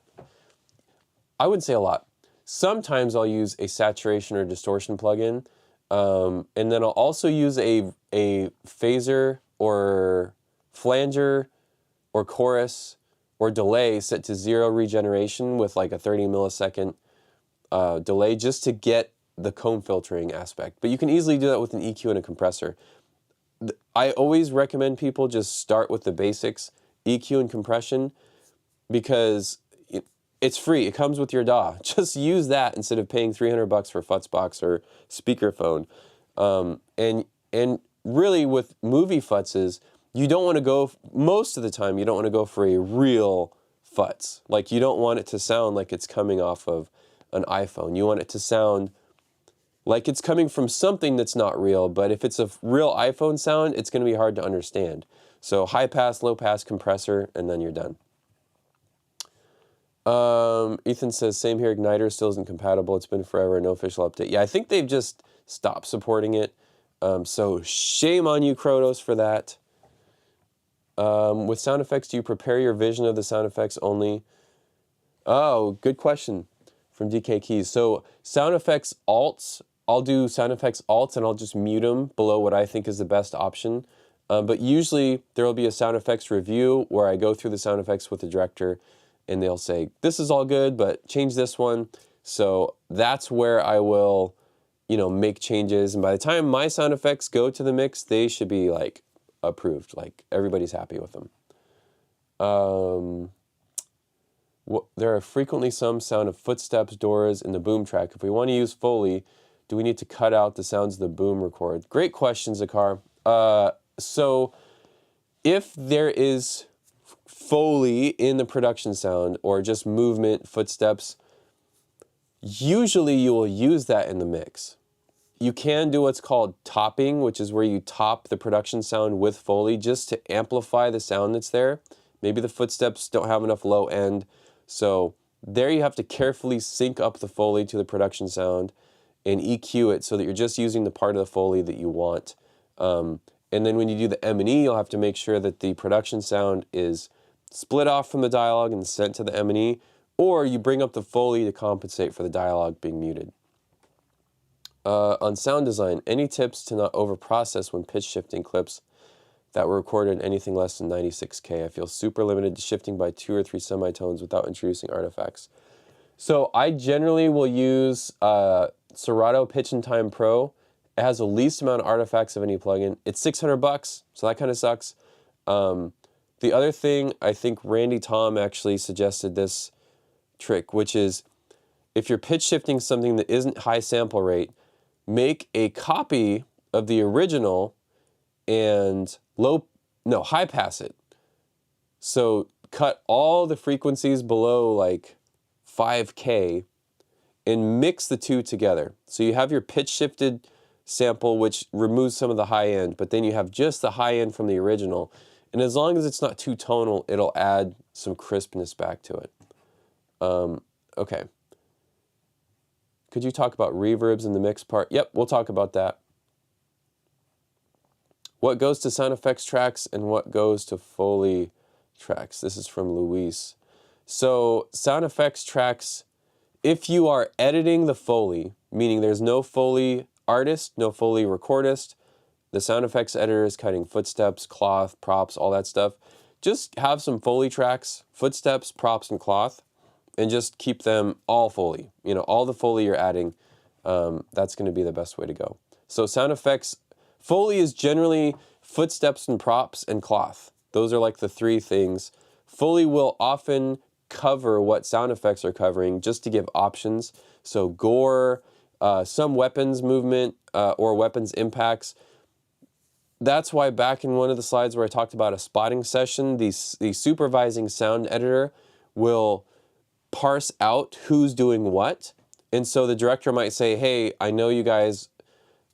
I wouldn't say a lot. Sometimes I'll use a saturation or distortion plugin. And then I'll also use a phaser or flanger or chorus or delay set to 0 regeneration with like a 30 millisecond delay, just to get the comb filtering aspect. But you can easily do that with an EQ and a compressor. I always recommend people just start with the basics, EQ and compression, because it's free. It comes with your DAW. Just use that instead of paying $300 for Futzbox or speakerphone. And really with movie futzes, you don't want to go, most of the time, you don't want to go for a real futz. Like, you don't want it to sound like it's coming off of an iPhone. You want it to sound like it's coming from something that's not real, but if it's a real iPhone sound, it's going to be hard to understand. So high pass, low pass, compressor, and then you're done. Ethan says, same here, Igniter still isn't compatible. It's been forever, no official update. Yeah, I think they've just stopped supporting it. So shame on you, Krotos, for that. With sound effects, do you prepare your vision of the sound effects only? Oh, good question from DK Keys. So sound effects alts, I'll do sound effects alts and I'll just mute them below what I think is the best option. But usually there will be a sound effects review where I go through the sound effects with the director and they'll say, this is all good, but change this one. So that's where I will, you know, make changes. And by the time my sound effects go to the mix, they should be like approved. Like everybody's happy with them. There are frequently some sound of footsteps, doors in the boom track. If we want to use Foley, do we need to cut out the sounds of the boom record? Great question, Zakar. So if there is Foley in the production sound or just movement, footsteps, usually you will use that in the mix. You can do what's called topping, which is where you top the production sound with Foley just to amplify the sound that's there. Maybe the footsteps don't have enough low end. So there you have to carefully sync up the Foley to the production sound and EQ it so that you're just using the part of the Foley that you want. And then when you do the M&E, you'll have to make sure that the production sound is split off from the dialogue and sent to the M&E, or you bring up the Foley to compensate for the dialogue being muted. On sound design, any tips to not over-process when pitch shifting clips that were recorded anything less than 96K? I feel super limited to shifting by 2 or 3 semitones without introducing artifacts. So I generally will use Serato Pitch and Time Pro. It has the least amount of artifacts of any plugin. It's $600, so that kind of sucks. The other thing, I think Randy Tom actually suggested this trick, which is if you're pitch shifting something that isn't high sample rate, make a copy of the original and high pass it. So cut all the frequencies below like 5K and mix the two together. So you have your pitch shifted sample, which removes some of the high end, but then you have just the high end from the original. And as long as it's not too tonal, it'll add some crispness back to it. Okay. Could you talk about reverbs in the mix part? Yep, we'll talk about that. What goes to sound effects tracks and what goes to Foley tracks? This is from Luis. So sound effects tracks, if you are editing the Foley, meaning there's no Foley artist, no Foley recordist. The sound effects editor is cutting footsteps, cloth, props, all that stuff. Just have some Foley tracks, footsteps, props, and cloth, and just keep them all Foley. You know, all the Foley you're adding, that's going to be the best way to go. So sound effects, Foley is generally footsteps and props and cloth. Those are like the three things. Foley will often cover what sound effects are covering just to give options. So gore, some weapons movement, or weapons impacts. That's why back in one of the slides where I talked about a spotting session, the supervising sound editor will parse out who's doing what. And so the director might say, hey, I know you guys,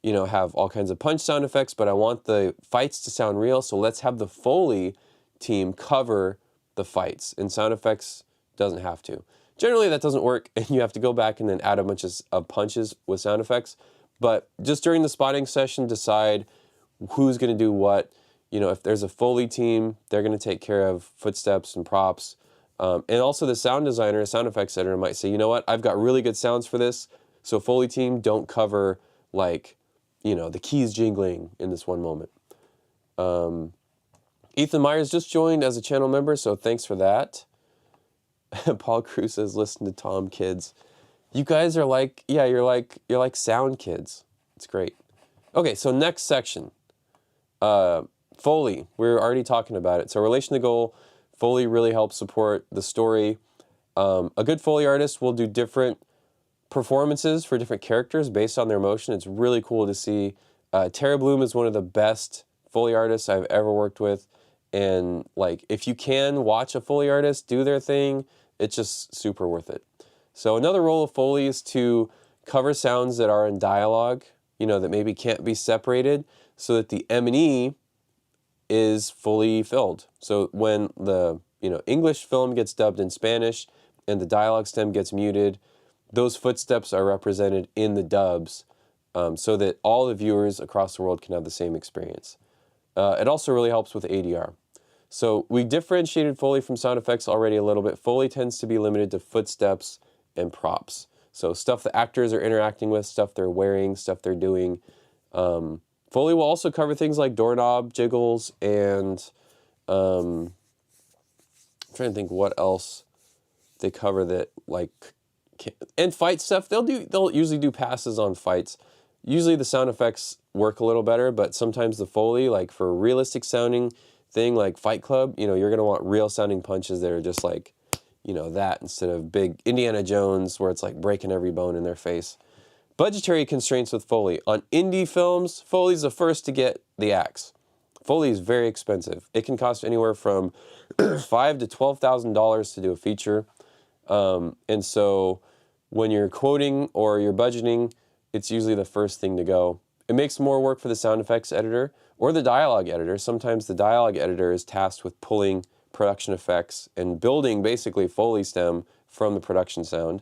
you know, have all kinds of punch sound effects, but I want the fights to sound real, so let's have the Foley team cover the fights. And sound effects doesn't have to. Generally that doesn't work, and you have to go back and then add a bunch of punches with sound effects. But just during the spotting session, decide who's going to do what. You know, if there's a Foley team, they're going to take care of footsteps and props. And also the sound designer, sound effects editor might say, you know what, I've got really good sounds for this. So Foley team, don't cover, like, you know, the keys jingling in this one moment. Ethan Myers just joined as a channel member, so thanks for that. Paul Cruz says, listen to Tom, kids. You guys are like, yeah, you're like sound kids. It's great. Okay, so next section. Foley, we're already talking about it. So relation to goal, Foley really helps support the story. A good Foley artist will do different performances for different characters based on their emotion. It's really cool to see. Tara Bloom is one of the best Foley artists I've ever worked with. And like, if you can watch a Foley artist do their thing, it's just super worth it. So another role of Foley is to cover sounds that are in dialogue, you know, that maybe can't be separated, so that the M&E is fully filled. So when the, you know, English film gets dubbed in Spanish and the dialogue stem gets muted, those footsteps are represented in the dubs, so that all the viewers across the world can have the same experience. It also really helps with ADR. So we differentiated Foley from sound effects already a little bit. Foley tends to be limited to footsteps and props. So stuff the actors are interacting with, stuff they're wearing, stuff they're doing. Foley will also cover things like doorknob jiggles and I'm trying to think what else they cover that, like, and fight stuff. They'll usually do passes on fights. Usually the sound effects work a little better, but sometimes the Foley, like for a realistic sounding thing like Fight Club, you know, you're going to want real sounding punches that are just like, you know, that instead of big Indiana Jones where it's like breaking every bone in their face. Budgetary constraints with Foley. On indie films, Foley's the first to get the axe. Foley is very expensive. It can cost anywhere from $5,000 to $12,000 to do a feature. And so when you're quoting or you're budgeting, it's usually the first thing to go. It makes more work for the sound effects editor or the dialogue editor. Sometimes the dialogue editor is tasked with pulling production effects and building basically Foley stem from the production sound.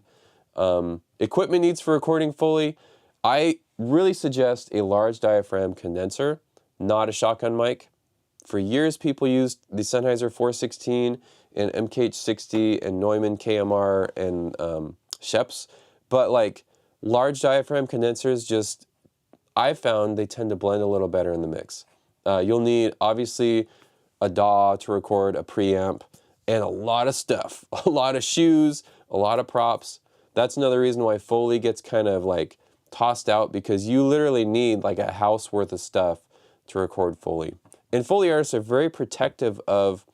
Equipment needs for recording Foley. I really suggest a large diaphragm condenser, not a shotgun mic. For years, people used the Sennheiser 416 and MKH60 and Neumann KMR and Sheps, but like large diaphragm condensers just, I found they tend to blend a little better in the mix. You'll need, obviously, a DAW to record, a preamp, and a lot of stuff. A lot of shoes, a lot of props. That's another reason why Foley gets kind of like tossed out, because you literally need like a house worth of stuff to record Foley. And Foley artists are very protective of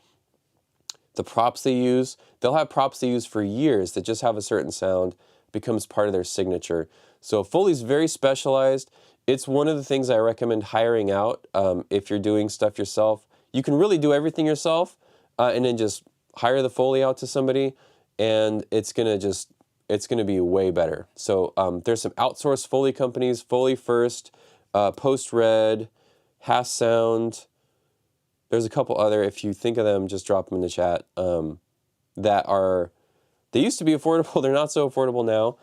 the props they use. They'll have props they use for years that just have a certain sound, becomes part of their signature. So Foley's very specialized. It's one of the things I recommend hiring out if you're doing stuff yourself. You can really do everything yourself and then just hire the Foley out to somebody, and it's gonna be way better. So there's some outsourced Foley companies, Foley First, Post Red, Hass Sound. There's a couple other, if you think of them, just drop them in the chat, they used to be affordable, they're not so affordable now,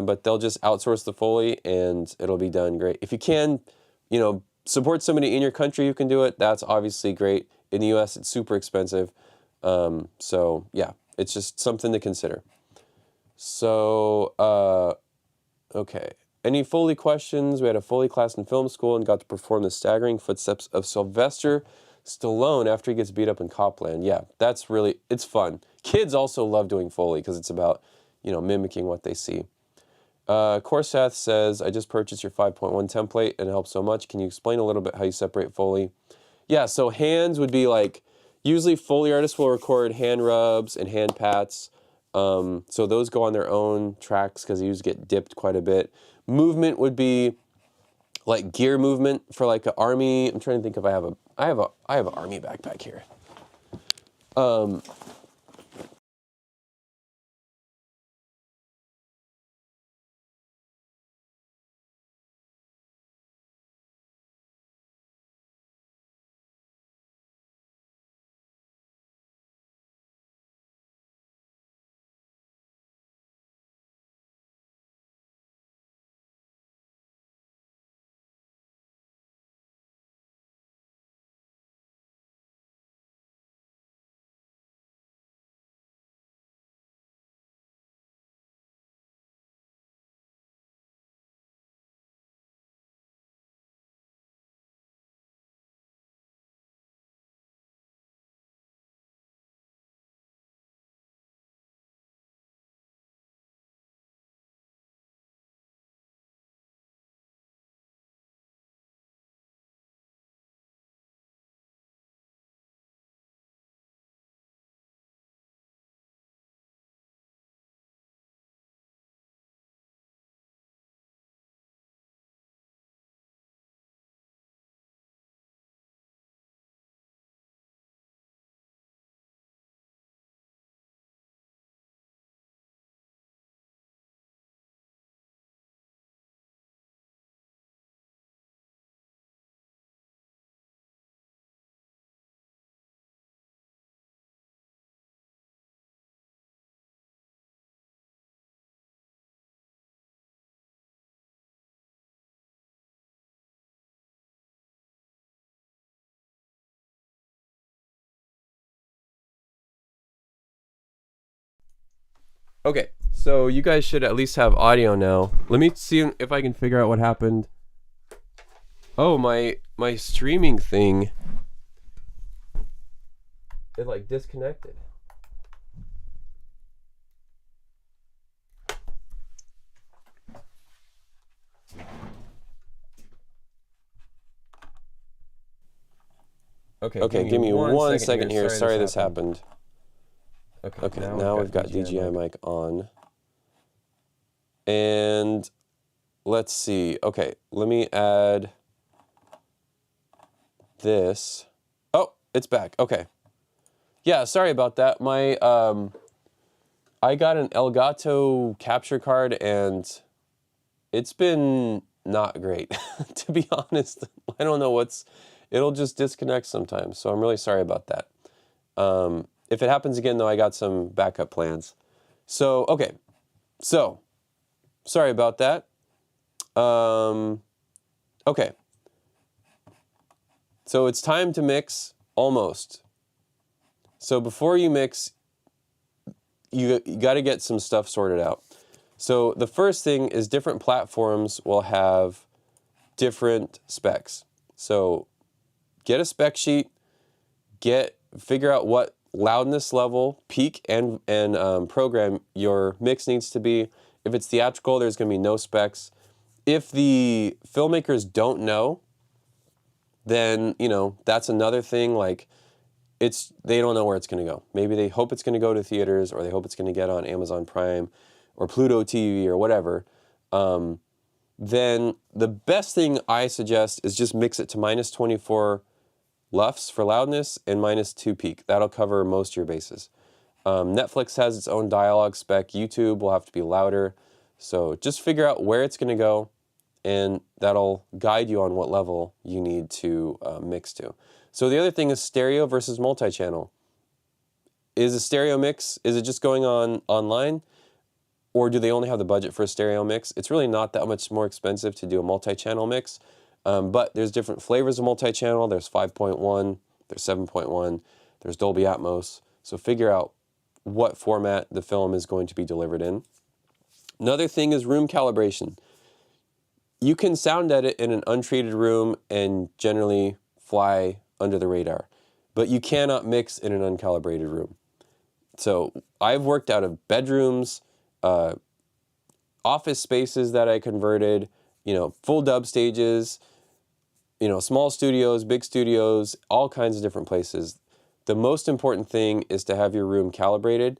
but they'll just outsource the Foley and it'll be done great. If you can, you know, support somebody in your country who can do it, that's obviously great. In the US, it's super expensive. So yeah, it's just something to consider. So, okay. Any Foley questions? We had a Foley class in film school and got to perform the staggering footsteps of Sylvester Stallone after he gets beat up in Copland. Yeah, that's really, it's fun. Kids also love doing Foley because it's about, you know, mimicking what they see. Corsath says, I just purchased your 5.1 template and it helps so much. Can you explain a little bit how you separate Foley? Yeah, so hands would be like, usually Foley artists will record hand rubs and hand pats. So those go on their own tracks because they usually get dipped quite a bit. Movement would be like gear movement for like an army. I'm trying to think if I have an army backpack here. Okay, so you guys should at least have audio now. Let me see if I can figure out what happened. Oh, my streaming thing, it like disconnected. Okay, give me one second here. Sorry this happened. Okay, now we've got DJI mic on. And let's see. Okay, let me add this. Oh, it's back. Okay. Yeah, sorry about that. My I got an Elgato capture card and it's been not great, to be honest. I don't know it'll just disconnect sometimes, so I'm really sorry about that. If it happens again, though, I got some backup plans. So, okay. So, sorry about that. Okay. So it's time to mix, almost. So before you mix, you got to get some stuff sorted out. So the first thing is different platforms will have different specs. So get a spec sheet, figure out what loudness level, peak, and program your mix needs to be. If it's theatrical, there's going to be no specs. If the filmmakers don't know, then, you know, that's another thing. Like, they don't know where it's going to go. Maybe they hope it's going to go to theaters, or they hope it's going to get on Amazon Prime or Pluto TV or whatever. Then the best thing I suggest is just mix it to -24 LUFS for loudness and -2 peak. That'll cover most of your bases. Netflix has its own dialogue spec. YouTube will have to be louder. So just figure out where it's going to go, and that'll guide you on what level you need to mix to. So the other thing is stereo versus multi-channel. Is a stereo mix, is it just going on online? Or do they only have the budget for a stereo mix? It's really not that much more expensive to do a multi-channel mix. But there's different flavors of multi-channel. There's 5.1, there's 7.1, there's Dolby Atmos. So figure out what format the film is going to be delivered in. Another thing is room calibration. you can sound edit in an untreated room and generally fly under the radar, but you cannot mix in an uncalibrated room. So I've worked out of bedrooms, office spaces that I converted, full dub stages, small studios, big studios, all kinds of different places. The most important thing is to have your room calibrated.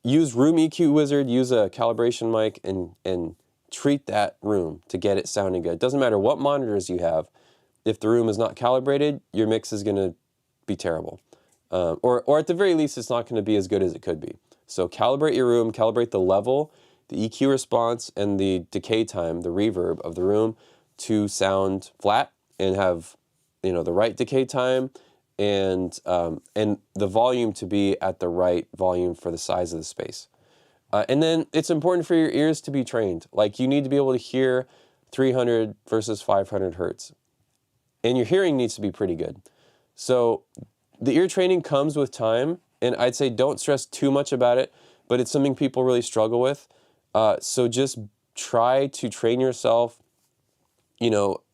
Use Room EQ Wizard, use a calibration mic, and treat that room to get it sounding good. It doesn't matter what monitors you have. If the room is not calibrated, your mix is going to be terrible. Or at the very least, it's not going to be as good as it could be. So calibrate your room, calibrate the level, the EQ response, and the decay time, the reverb of the room to sound flat and have the right decay time and the volume to be at the right volume for the size of the space. And then it's important for your ears to be trained. Like, you need to be able to hear 300 versus 500 hertz. And your hearing needs to be pretty good. So the ear training comes with time, and I'd say don't stress too much about it, but it's something people really struggle with. So just try to train yourself,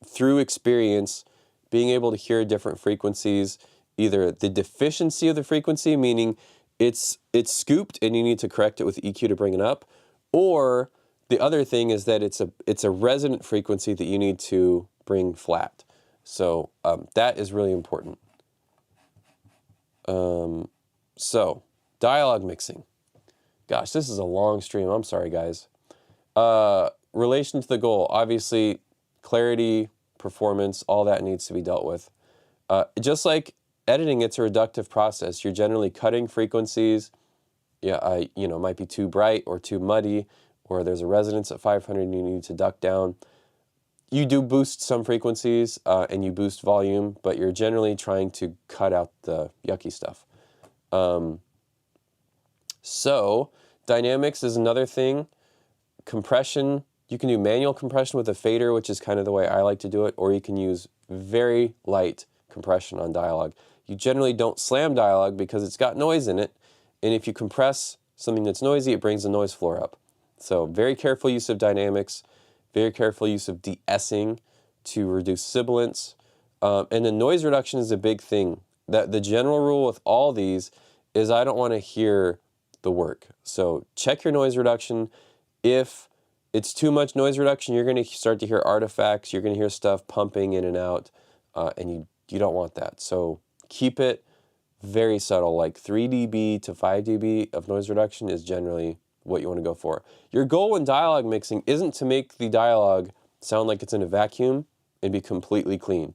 through experience, being able to hear different frequencies, either the deficiency of the frequency, meaning it's scooped and you need to correct it with EQ to bring it up, or the other thing is that it's a resonant frequency that you need to bring flat. So that is really important. So dialogue mixing. Gosh, this is a long stream. I'm sorry, guys. Relation to the goal, obviously, clarity, performance, all that needs to be dealt with. Just like editing, it's a reductive process. You're generally cutting frequencies. Might be too bright or too muddy, or there's a resonance at 500 and you need to duck down. You do boost some frequencies and you boost volume, but you're generally trying to cut out the yucky stuff. So dynamics is another thing. Compression, you can do manual compression with a fader, which is kind of the way I like to do it, or you can use very light compression on dialogue. You generally don't slam dialogue because it's got noise in it, and if you compress something that's noisy, it brings the noise floor up. So very careful use of dynamics, very careful use of de-essing to reduce sibilance, and then noise reduction is a big thing. The general rule with all these is I don't want to hear the work. So check your noise reduction. If it's too much noise reduction, you're going to start to hear artifacts, you're going to hear stuff pumping in and out, and you don't want that. So keep it very subtle, like 3 dB to 5 dB of noise reduction is generally what you want to go for. Your goal in dialogue mixing isn't to make the dialogue sound like it's in a vacuum and be completely clean.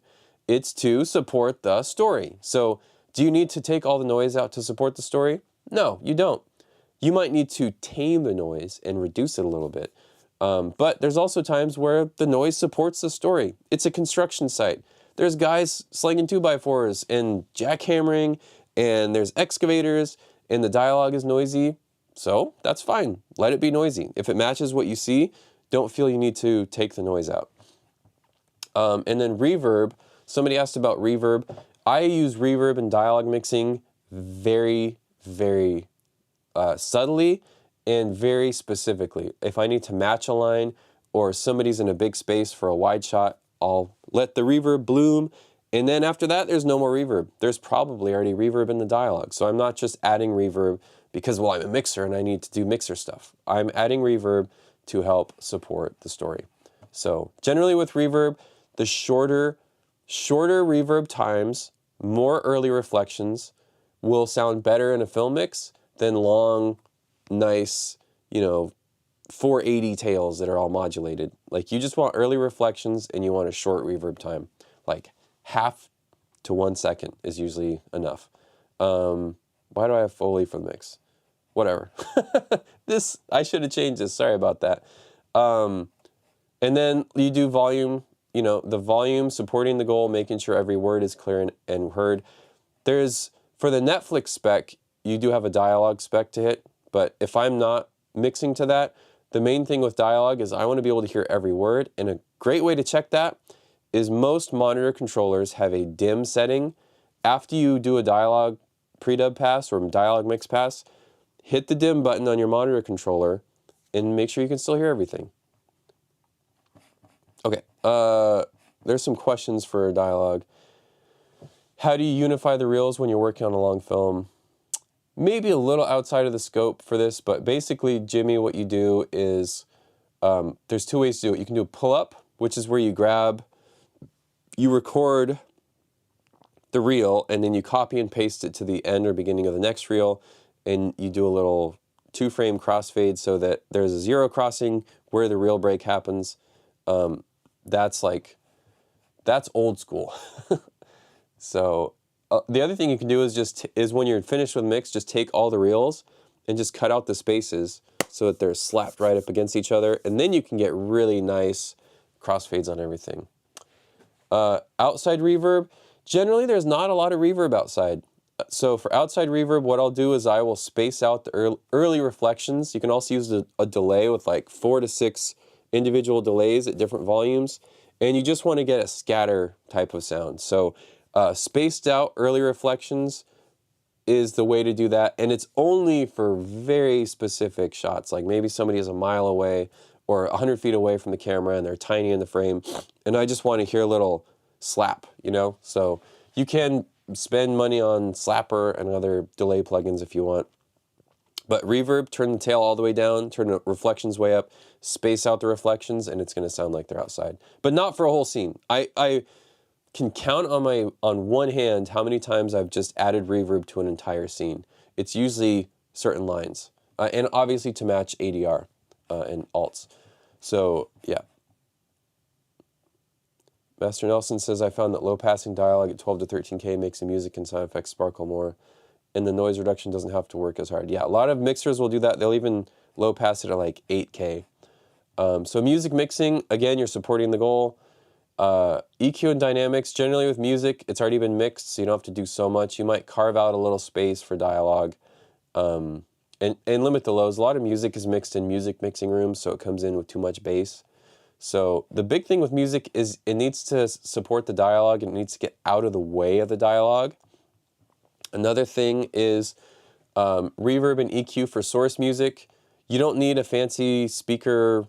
It's to support the story. So do you need to take all the noise out to support the story? No, you don't. You might need to tame the noise and reduce it a little bit. But there's also times where the noise supports the story. It's a construction site. There's guys slinging 2x4s and jackhammering, and there's excavators, and the dialogue is noisy. So that's fine. Let it be noisy. If it matches what you see, don't feel you need to take the noise out. And then reverb. Somebody asked about reverb. I use reverb in dialogue mixing very, very subtly and very specifically. If I need to match a line or somebody's in a big space for a wide shot, I'll let the reverb bloom, and then after that there's no more reverb. There's probably already reverb in the dialogue. So I'm not just adding reverb because, well, I'm a mixer and I need to do mixer stuff. I'm adding reverb to help support the story. So generally with reverb, the shorter reverb times, more early reflections will sound better in a film mix than long, nice, 480 tails that are all modulated. Like, you just want early reflections and you want a short reverb time. Like half to 1 second is usually enough. Why do I have Foley for the mix? Whatever. I should have changed this. Sorry about that. And then you do volume, the volume supporting the goal, making sure every word is clear and heard. For the Netflix spec, you do have a dialogue spec to hit, but if I'm not mixing to that, the main thing with dialogue is I want to be able to hear every word, and a great way to check that is most monitor controllers have a dim setting. After you do a dialogue pre-dub pass or dialogue mix pass, hit the dim button on your monitor controller and make sure you can still hear everything. Okay, there's some questions for dialogue. How do you unify the reels when you're working on a long film? Maybe a little outside of the scope for this, but basically, Jimmy, what you do is, there's two ways to do it. You can do a pull-up, which is where you record the reel, and then you copy and paste it to the end or beginning of the next reel, and you do a little 2-frame crossfade so that there's a zero crossing where the reel break happens. That's old school. So the other thing you can do is when you're finished with mix, just take all the reels and just cut out the spaces so that they're slapped right up against each other, and then you can get really nice crossfades on everything. Outside reverb, generally there's not a lot of reverb outside. So for outside reverb, what I'll do is I will space out the early reflections. You can also use a delay with like 4 to 6 individual delays at different volumes, and you just want to get a scatter type of sound. So spaced out early reflections is the way to do that, and it's only for very specific shots, like maybe somebody is a mile away or 100 feet away from the camera and they're tiny in the frame, and I just want to hear a little slap, you know? So you can spend money on Slapper and other delay plugins if you want. But reverb, turn the tail all the way down, turn the reflections way up, space out the reflections, and it's going to sound like they're outside. But not for a whole scene. I can count on one hand how many times I've just added reverb to an entire scene. It's usually certain lines, and obviously to match ADR and alts. So yeah. Master Nelson says, I found that low passing dialogue at 12 to 13K makes the music and sound effects sparkle more, and the noise reduction doesn't have to work as hard. Yeah, a lot of mixers will do that. They'll even low pass it at like 8K. So music mixing, again, you're supporting the goal. EQ and dynamics, generally with music, it's already been mixed, so you don't have to do so much. You might carve out a little space for dialogue, and limit the lows. A lot of music is mixed in music mixing rooms, so it comes in with too much bass. So the big thing with music is it needs to support the dialogue, and it needs to get out of the way of the dialogue. Another thing is reverb and EQ for source music. You don't need a fancy speaker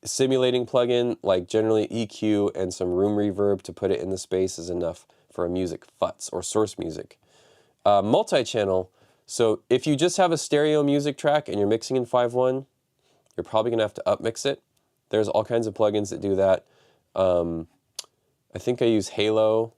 simulating plugin. Like generally EQ and some room reverb to put it in the space is enough for a music futz or source music. Multi-channel. So if you just have a stereo music track and you're mixing in 5.1, you're probably going to have to upmix it. There's all kinds of plugins that do that. I think I use Halo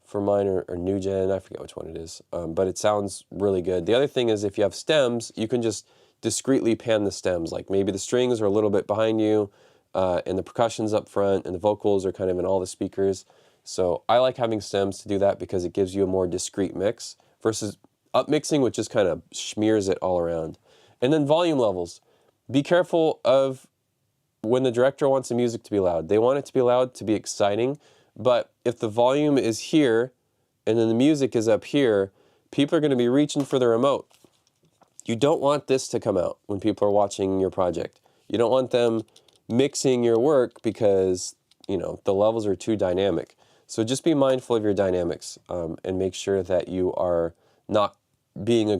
for mine, or NewGen, I forget which one it is, but it sounds really good. The other thing is if you have stems, you can just discreetly pan the stems, like maybe the strings are a little bit behind you, and the percussion's up front, and the vocals are kind of in all the speakers. So I like having stems to do that because it gives you a more discrete mix versus upmixing, which just kind of smears it all around. And then volume levels. Be careful of when the director wants the music to be loud. They want it to be loud to be exciting, but if the volume is here and then the music is up here, people are going to be reaching for the remote. You don't want this to come out when people are watching your project. You don't want them mixing your work because, you know, the levels are too dynamic. So just be mindful of your dynamics, and make sure that you are not being too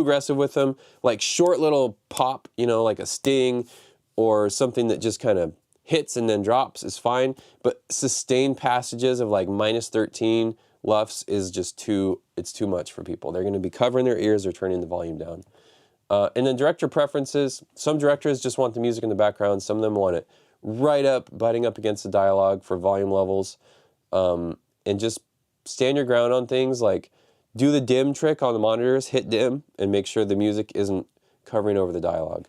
aggressive with them. Like short little pop, you know, like a sting or something that just kind of hits and then drops is fine. But sustained passages of like -13 LUFS is just it's too much for people. They're going to be covering their ears or turning the volume down. And then director preferences. Some directors just want the music in the background. Some of them want it right up, butting up against the dialogue for volume levels. And just stand your ground on things, like do the dim trick on the monitors, hit dim, and make sure the music isn't covering over the dialogue.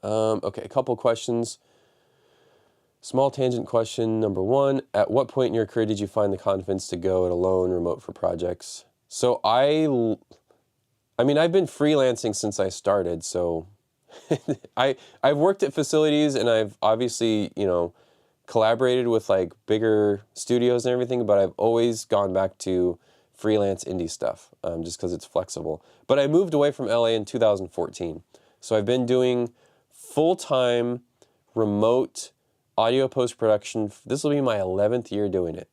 Okay, a couple questions. Small tangent question number 1. At what point in your career did you find the confidence to go it alone, remote for projects? So I mean, I've been freelancing since I started, so I've worked at facilities, and I've obviously, you know, collaborated with like bigger studios and everything, but I've always gone back to freelance indie stuff, just because it's flexible. But I moved away from LA in 2014. So I've been doing full-time remote audio post-production. This will be my 11th year doing it.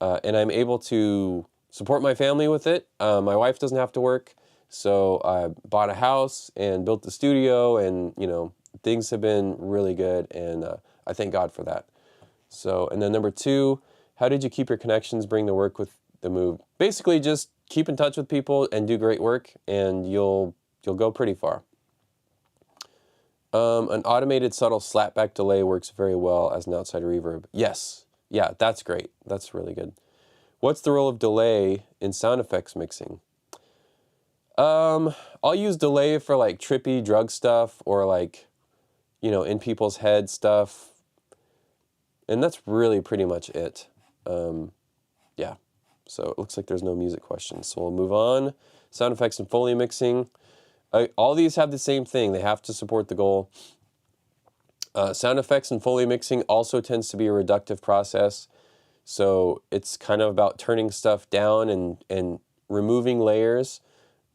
And I'm able to support my family with it. My wife doesn't have to work. So I bought a house and built the studio, and, you know, things have been really good, and I thank God for that. So, and then number 2, how did you keep your connections, bring the work with the move? Basically, just keep in touch with people and do great work, and you'll go pretty far. An automated subtle slapback delay works very well as an outside reverb. Yes. Yeah, that's great. That's really good. What's the role of delay in sound effects mixing? I'll use delay for like trippy drug stuff or like, you know, in people's head stuff. And that's really pretty much it. Yeah. So it looks like there's no music questions. So we'll move on. Sound effects and Foley mixing. All these have the same thing. They have to support the goal. Sound effects and Foley mixing also tends to be a reductive process. So it's kind of about turning stuff down and removing layers.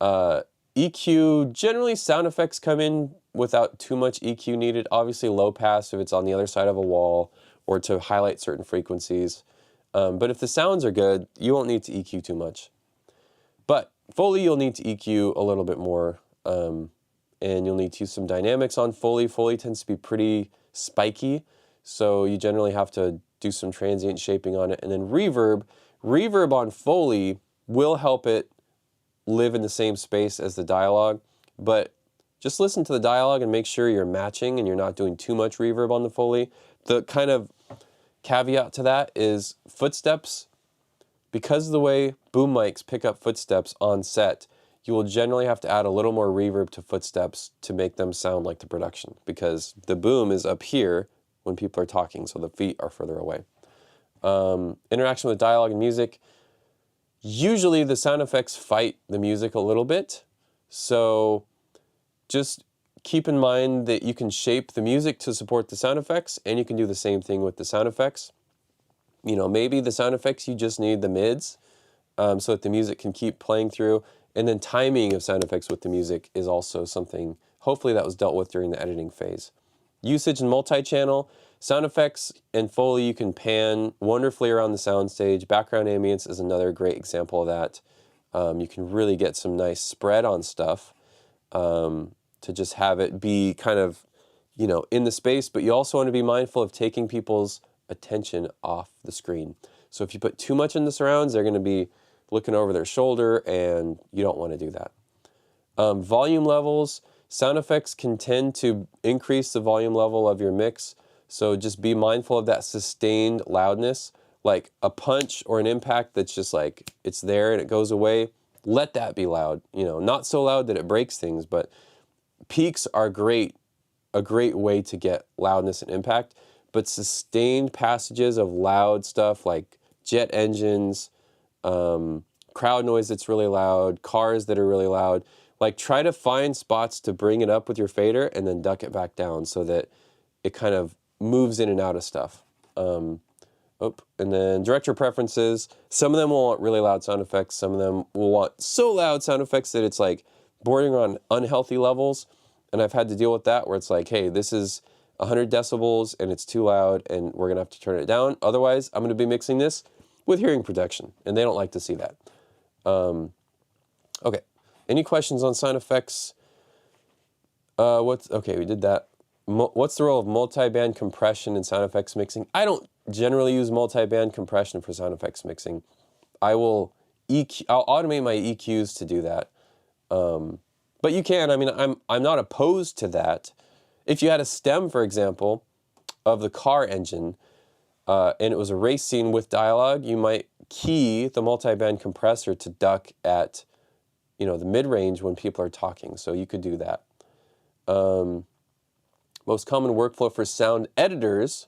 EQ, generally sound effects come in without too much EQ needed. Obviously low pass if it's on the other side of a wall or to highlight certain frequencies. But if the sounds are good, you won't need to EQ too much. But Foley, you'll need to EQ a little bit more. And you'll need to use some dynamics on Foley. Foley tends to be pretty spiky, so you generally have to do some transient shaping on it. And then reverb. Reverb on Foley will help it live in the same space as the dialogue, but just listen to the dialogue and make sure you're matching and you're not doing too much reverb on the Foley. The kind of caveat to that is footsteps. Because of the way boom mics pick up footsteps on set, you will generally have to add a little more reverb to footsteps to make them sound like the production, because the boom is up here when people are talking, so the feet are further away. Interaction with dialogue and music. Usually the sound effects fight the music a little bit, so just keep in mind that you can shape the music to support the sound effects, and you can do the same thing with the sound effects. You know, maybe the sound effects you just need the mids so that the music can keep playing through. And then timing of sound effects with the music is also something, hopefully that was dealt with during the editing phase. Usage and multi-channel. Sound effects and Foley you can pan wonderfully around the soundstage. Background ambience is another great example of that. You can really get some nice spread on stuff to just have it be kind of, you know, in the space, but you also want to be mindful of taking people's attention off the screen. So if you put too much in the surrounds, they're going to be looking over their shoulder, and you don't want to do that. Volume levels. Sound effects can tend to increase the volume level of your mix, so just be mindful of that sustained loudness, like a punch or an impact that's just like, it's there and it goes away. Let that be loud, you know, not so loud that it breaks things, but peaks are great, a great way to get loudness and impact, but sustained passages of loud stuff like jet engines, crowd noise that's really loud, cars that are really loud. Like, try to find spots to bring it up with your fader and then duck it back down so that it kind of moves in and out of stuff. And then director preferences. Some of them will want really loud sound effects. Some of them will want so loud sound effects that it's like bordering on unhealthy levels. And I've had to deal with that where it's like, hey, this is 100 decibels and it's too loud and we're going to have to turn it down. Otherwise, I'm going to be mixing this with hearing protection, and they don't like to see that. Okay, any questions on sound effects? Okay, we did that. What's the role of multi-band compression in sound effects mixing? I don't generally use multi-band compression for sound effects mixing. I'll automate my EQs to do that. But you can. I mean, I'm not opposed to that. If you had a stem, for example, of the car engine, and it was a race scene with dialogue, you might key the multi-band compressor to duck at, you know, the mid-range when people are talking. So you could do that. Most common workflow for sound editors.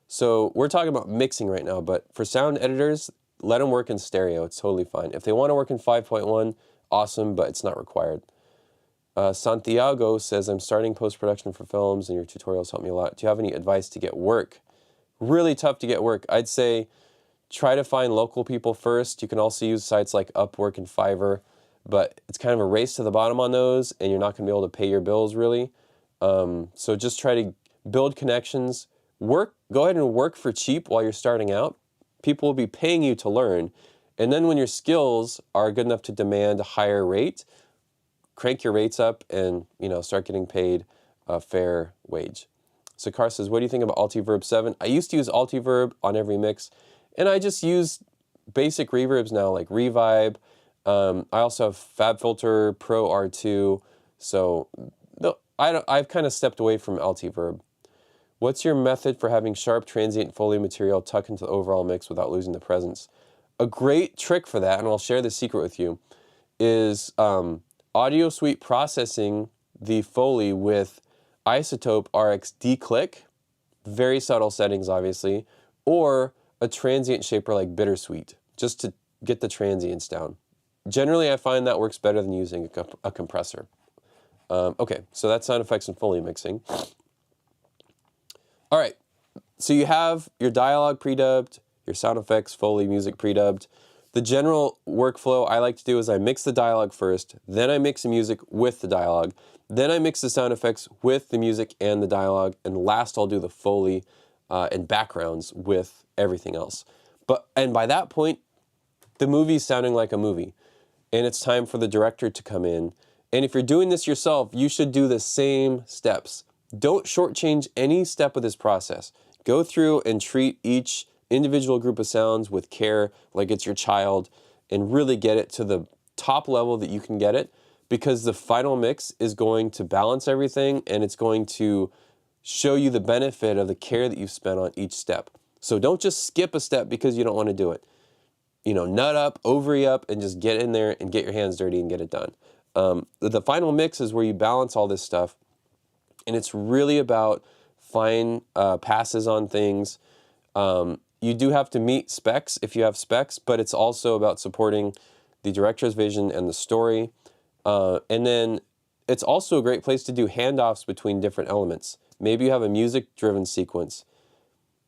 So we're talking about mixing right now, but for sound editors, let them work in stereo. It's totally fine. If they want to work in 5.1, awesome, but it's not required. Santiago says, I'm starting post-production for films and your tutorials help me a lot. Do you have any advice to get work? Really tough to get work. I'd say try to find local people first. You can also use sites like Upwork and Fiverr, but it's kind of a race to the bottom on those, and you're not going to be able to pay your bills really. So just try to build connections. Go ahead and work for cheap while you're starting out. People will be paying you to learn, and then when your skills are good enough to demand a higher rate, crank your rates up and, you know, start getting paid a fair wage. Sakar says, what do you think about Altiverb 7? I used to use Altiverb on every mix, and I just use basic reverbs now, like Revibe. I also have FabFilter Pro R2, so I've kind of stepped away from Altiverb. What's your method for having sharp transient Foley material tuck into the overall mix without losing the presence? A great trick for that, and I'll share the secret with you, is Audio Suite processing the Foley with Isotope RX D-Click, very subtle settings obviously, or a transient shaper like Bittersweet, just to get the transients down. Generally, I find that works better than using a compressor. Okay, so that's sound effects and Foley mixing. All right, so you have your dialogue pre-dubbed, your sound effects, Foley, music pre-dubbed. The general workflow I like to do is I mix the dialogue first, then I mix the music with the dialogue, then I mix the sound effects with the music and the dialogue, and last I'll do the Foley and backgrounds with everything else. And by that point, the movie's sounding like a movie, and it's time for the director to come in. And if you're doing this yourself, you should do the same steps. Don't shortchange any step of this process. Go through and treat each individual group of sounds with care, like it's your child, and really get it to the top level that you can get it, because the final mix is going to balance everything, and it's going to show you the benefit of the care that you've spent on each step. So don't just skip a step because you don't want to do it. You know, nut up, ovary up, and just get in there and get your hands dirty and get it done. The final mix is where you balance all this stuff, and it's really about fine passes on things. You do have to meet specs if you have specs, but it's also about supporting the director's vision and the story. And then it's also a great place to do handoffs between different elements. Maybe you have a music-driven sequence.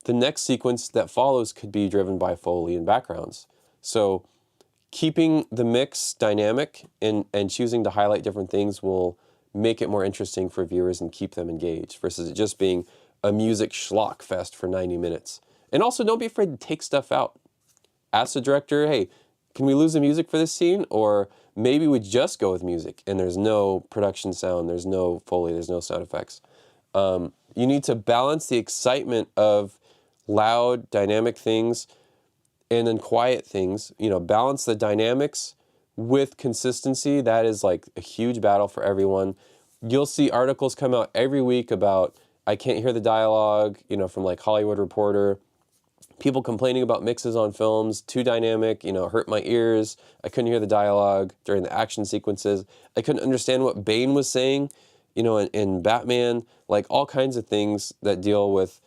The next sequence that follows could be driven by Foley and backgrounds. So keeping the mix dynamic and choosing to highlight different things will make it more interesting for viewers and keep them engaged, versus it just being a music schlock fest for 90 minutes. And also, don't be afraid to take stuff out. Ask the director, hey, can we lose the music for this scene? Or maybe we just go with music and there's no production sound, there's no Foley, there's no sound effects. You need to balance the excitement of loud, dynamic things and then quiet things. You know, balance the dynamics with consistency. That is like a huge battle for everyone. You'll see articles come out every week about, I can't hear the dialogue, you know, from like Hollywood Reporter. People complaining about mixes on films, too dynamic, you know, hurt my ears. I couldn't hear the dialogue during the action sequences. I couldn't understand what Bane was saying, you know, in Batman. Like all kinds of things that deal with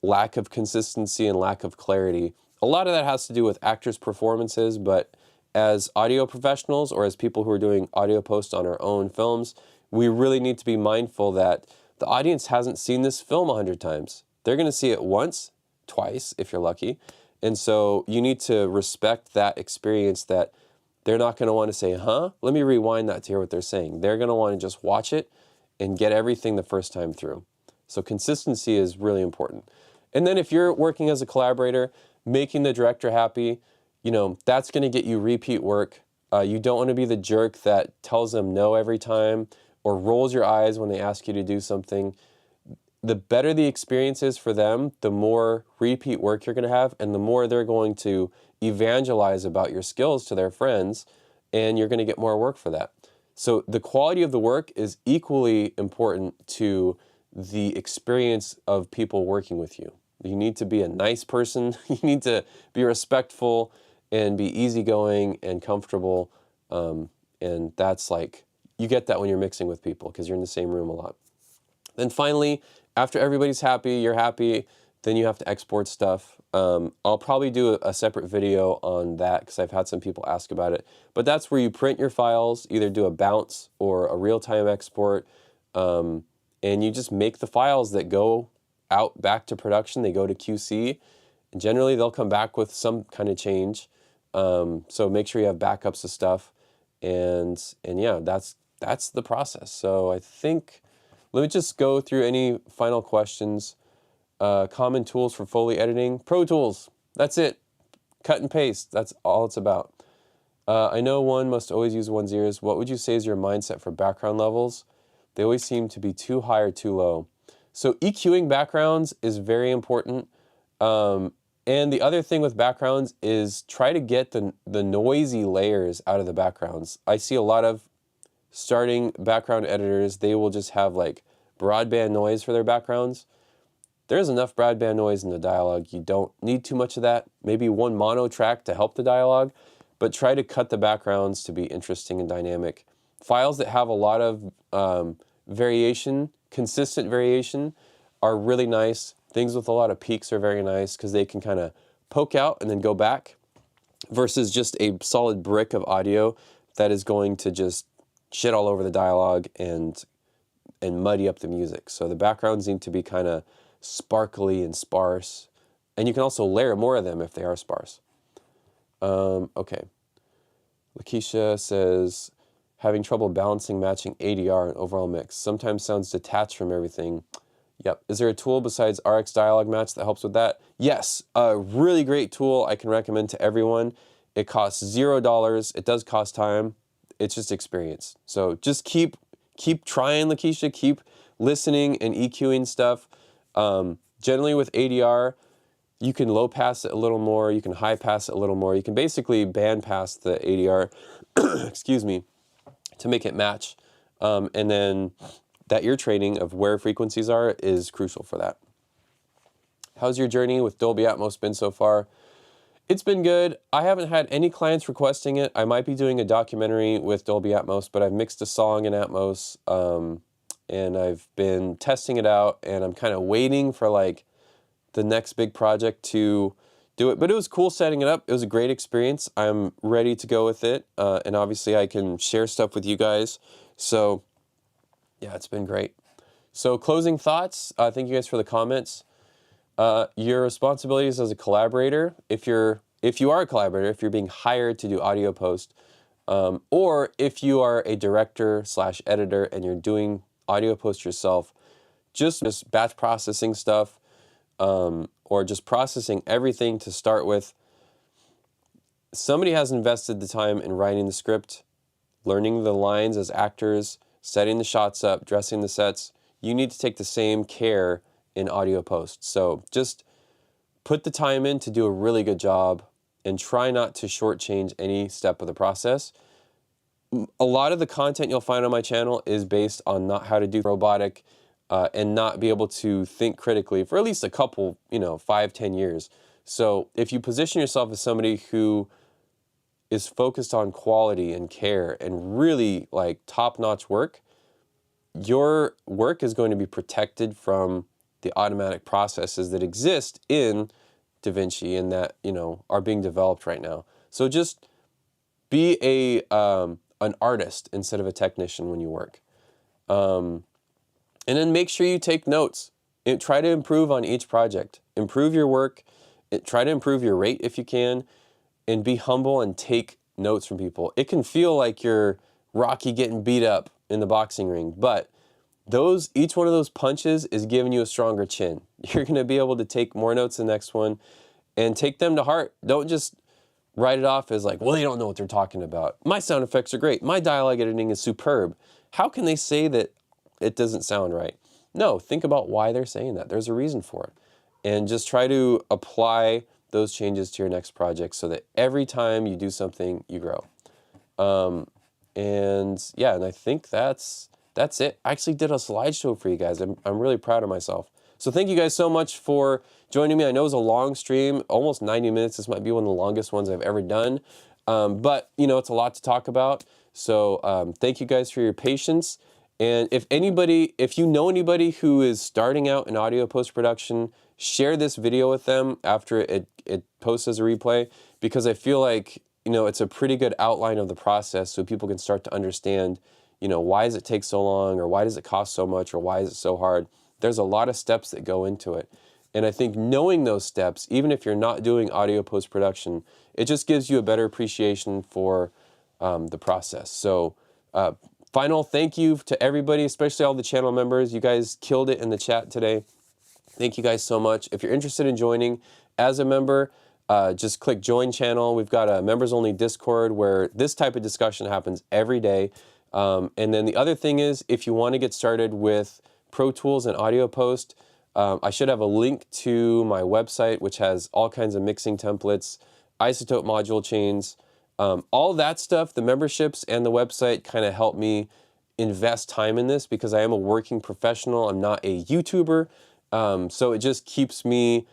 lack of consistency and lack of clarity. A lot of that has to do with actors' performances, but as audio professionals or as people who are doing audio post on our own films, we really need to be mindful that the audience hasn't seen this film 100 times. They're going to see it once, twice, if you're lucky. And so you need to respect that experience, that they're not going to want to say, huh? Let me rewind that to hear what they're saying. They're going to want to just watch it and get everything the first time through. So consistency is really important. And then if you're working as a collaborator, making the director happy, you know, that's going to get you repeat work. You don't want to be the jerk that tells them no every time or rolls your eyes when they ask you to do something. The better the experience is for them, the more repeat work you're going to have, and the more they're going to evangelize about your skills to their friends, and you're going to get more work for that. So the quality of the work is equally important to the experience of people working with you. You need to be a nice person. You need to be respectful and be easygoing and comfortable. And that's like, you get that when you're mixing with people because you're in the same room a lot. Then finally, after everybody's happy, you're happy, then you have to export stuff. I'll probably do a separate video on that because I've had some people ask about it. But that's where you print your files, either do a bounce or a real-time export, and you just make the files that go out back to production. They go to QC, and generally they'll come back with some kind of change. So make sure you have backups of stuff, and yeah, that's the process. So I think, let me just go through any final questions. Common tools for Foley editing. Pro Tools, that's it. Cut and paste, that's all it's about. I know one must always use one's ears. What would you say is your mindset for background levels? They always seem to be too high or too low. So EQing backgrounds is very important. And the other thing with backgrounds is try to get the noisy layers out of the backgrounds. I see a lot of starting background editors, they will just have like broadband noise for their backgrounds. There's enough broadband noise in the dialogue. You don't need too much of that. Maybe one mono track to help the dialogue, but try to cut the backgrounds to be interesting and dynamic. Files that have a lot of variation, consistent variation, are really nice. Things with a lot of peaks are very nice because they can kind of poke out and then go back, versus just a solid brick of audio that is going to just shit all over the dialogue and muddy up the music. So the backgrounds need to be kind of sparkly and sparse, and you can also layer more of them if they are sparse. Okay. Lakeisha says, having trouble balancing, matching ADR and overall mix. Sometimes sounds detached from everything. Yep. Is there a tool besides RX Dialog Match that helps with that? Yes. A really great tool I can recommend to everyone. It costs $0. It does cost time. It's just experience. So just keep trying, Lakeisha. Keep listening and EQing stuff. Generally with ADR, you can low pass it a little more. You can high pass it a little more. You can basically band pass the ADR, excuse me, to make it match. And then that ear training of where frequencies are is crucial for that. How's your journey with Dolby Atmos been so far? It's been good. I haven't had any clients requesting it. I might be doing a documentary with Dolby Atmos, but I've mixed a song in Atmos, and I've been testing it out, and I'm kind of waiting for like the next big project to do it. But it was cool setting it up. It was a great experience. I'm ready to go with it, and obviously I can share stuff with you guys. So yeah, it's been great. So closing thoughts. Thank you guys for the comments. Your responsibilities as a collaborator, if you are a collaborator, if you're being hired to do audio post, or if you are a director / editor and you're doing audio post yourself, just batch processing stuff, or just processing everything to start with. Somebody has invested the time in writing the script, learning the lines as actors, setting the shots up, dressing the sets. You need to take the same care in audio post. So just put the time in to do a really good job and try not to shortchange any step of the process. A lot of the content you'll find on my channel is based on not how to do robotic and not be able to think critically for at least a couple, 5-10 years. So if you position yourself as somebody who is focused on quality and care and really like top-notch work, your work is going to be protected from the automatic processes that exist in DaVinci and that, are being developed right now. So just be an artist instead of a technician when you work. And then make sure you take notes and try to improve on each project. Improve your work, try to improve your rate if you can, and be humble and take notes from people. It can feel like you're Rocky getting beat up in the boxing ring, but each one of those punches is giving you a stronger chin. You're going to be able to take more notes the next one and take them to heart. Don't just write it off as like, well, they don't know what they're talking about. My sound effects are great. My dialogue editing is superb. How can they say that it doesn't sound right? No, think about why they're saying that. There's a reason for it. And just try to apply those changes to your next project so that every time you do something, you grow. And I think that's it. I actually did a slideshow for you guys. I'm really proud of myself. So thank you guys so much for joining me. I know it was a long stream, almost 90 minutes. This might be one of the longest ones I've ever done. But, it's a lot to talk about. So thank you guys for your patience. And if you know anybody who is starting out in audio post-production, share this video with them after it posts as a replay, because I feel like, it's a pretty good outline of the process so people can start to understand, why does it take so long, or why does it cost so much, or why is it so hard? There's a lot of steps that go into it. And I think knowing those steps, even if you're not doing audio post-production, it just gives you a better appreciation for the process. So final thank you to everybody, especially all the channel members. You guys killed it in the chat today. Thank you guys so much. If you're interested in joining as a member, just click join channel. We've got a members only Discord where this type of discussion happens every day. And then the other thing is, if you want to get started with Pro Tools and audio post, I should have a link to my website, which has all kinds of mixing templates, isotope module chains, all that stuff. The memberships and the website kind of help me invest time in this because I am a working professional. I'm not a YouTuber. So it just keeps me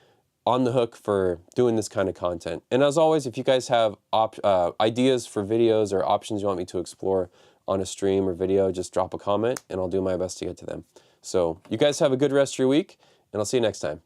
on the hook for doing this kind of content. And as always, if you guys have ideas for videos or options you want me to explore on a stream or video, just drop a comment and I'll do my best to get to them. So you guys have a good rest of your week, and I'll see you next time.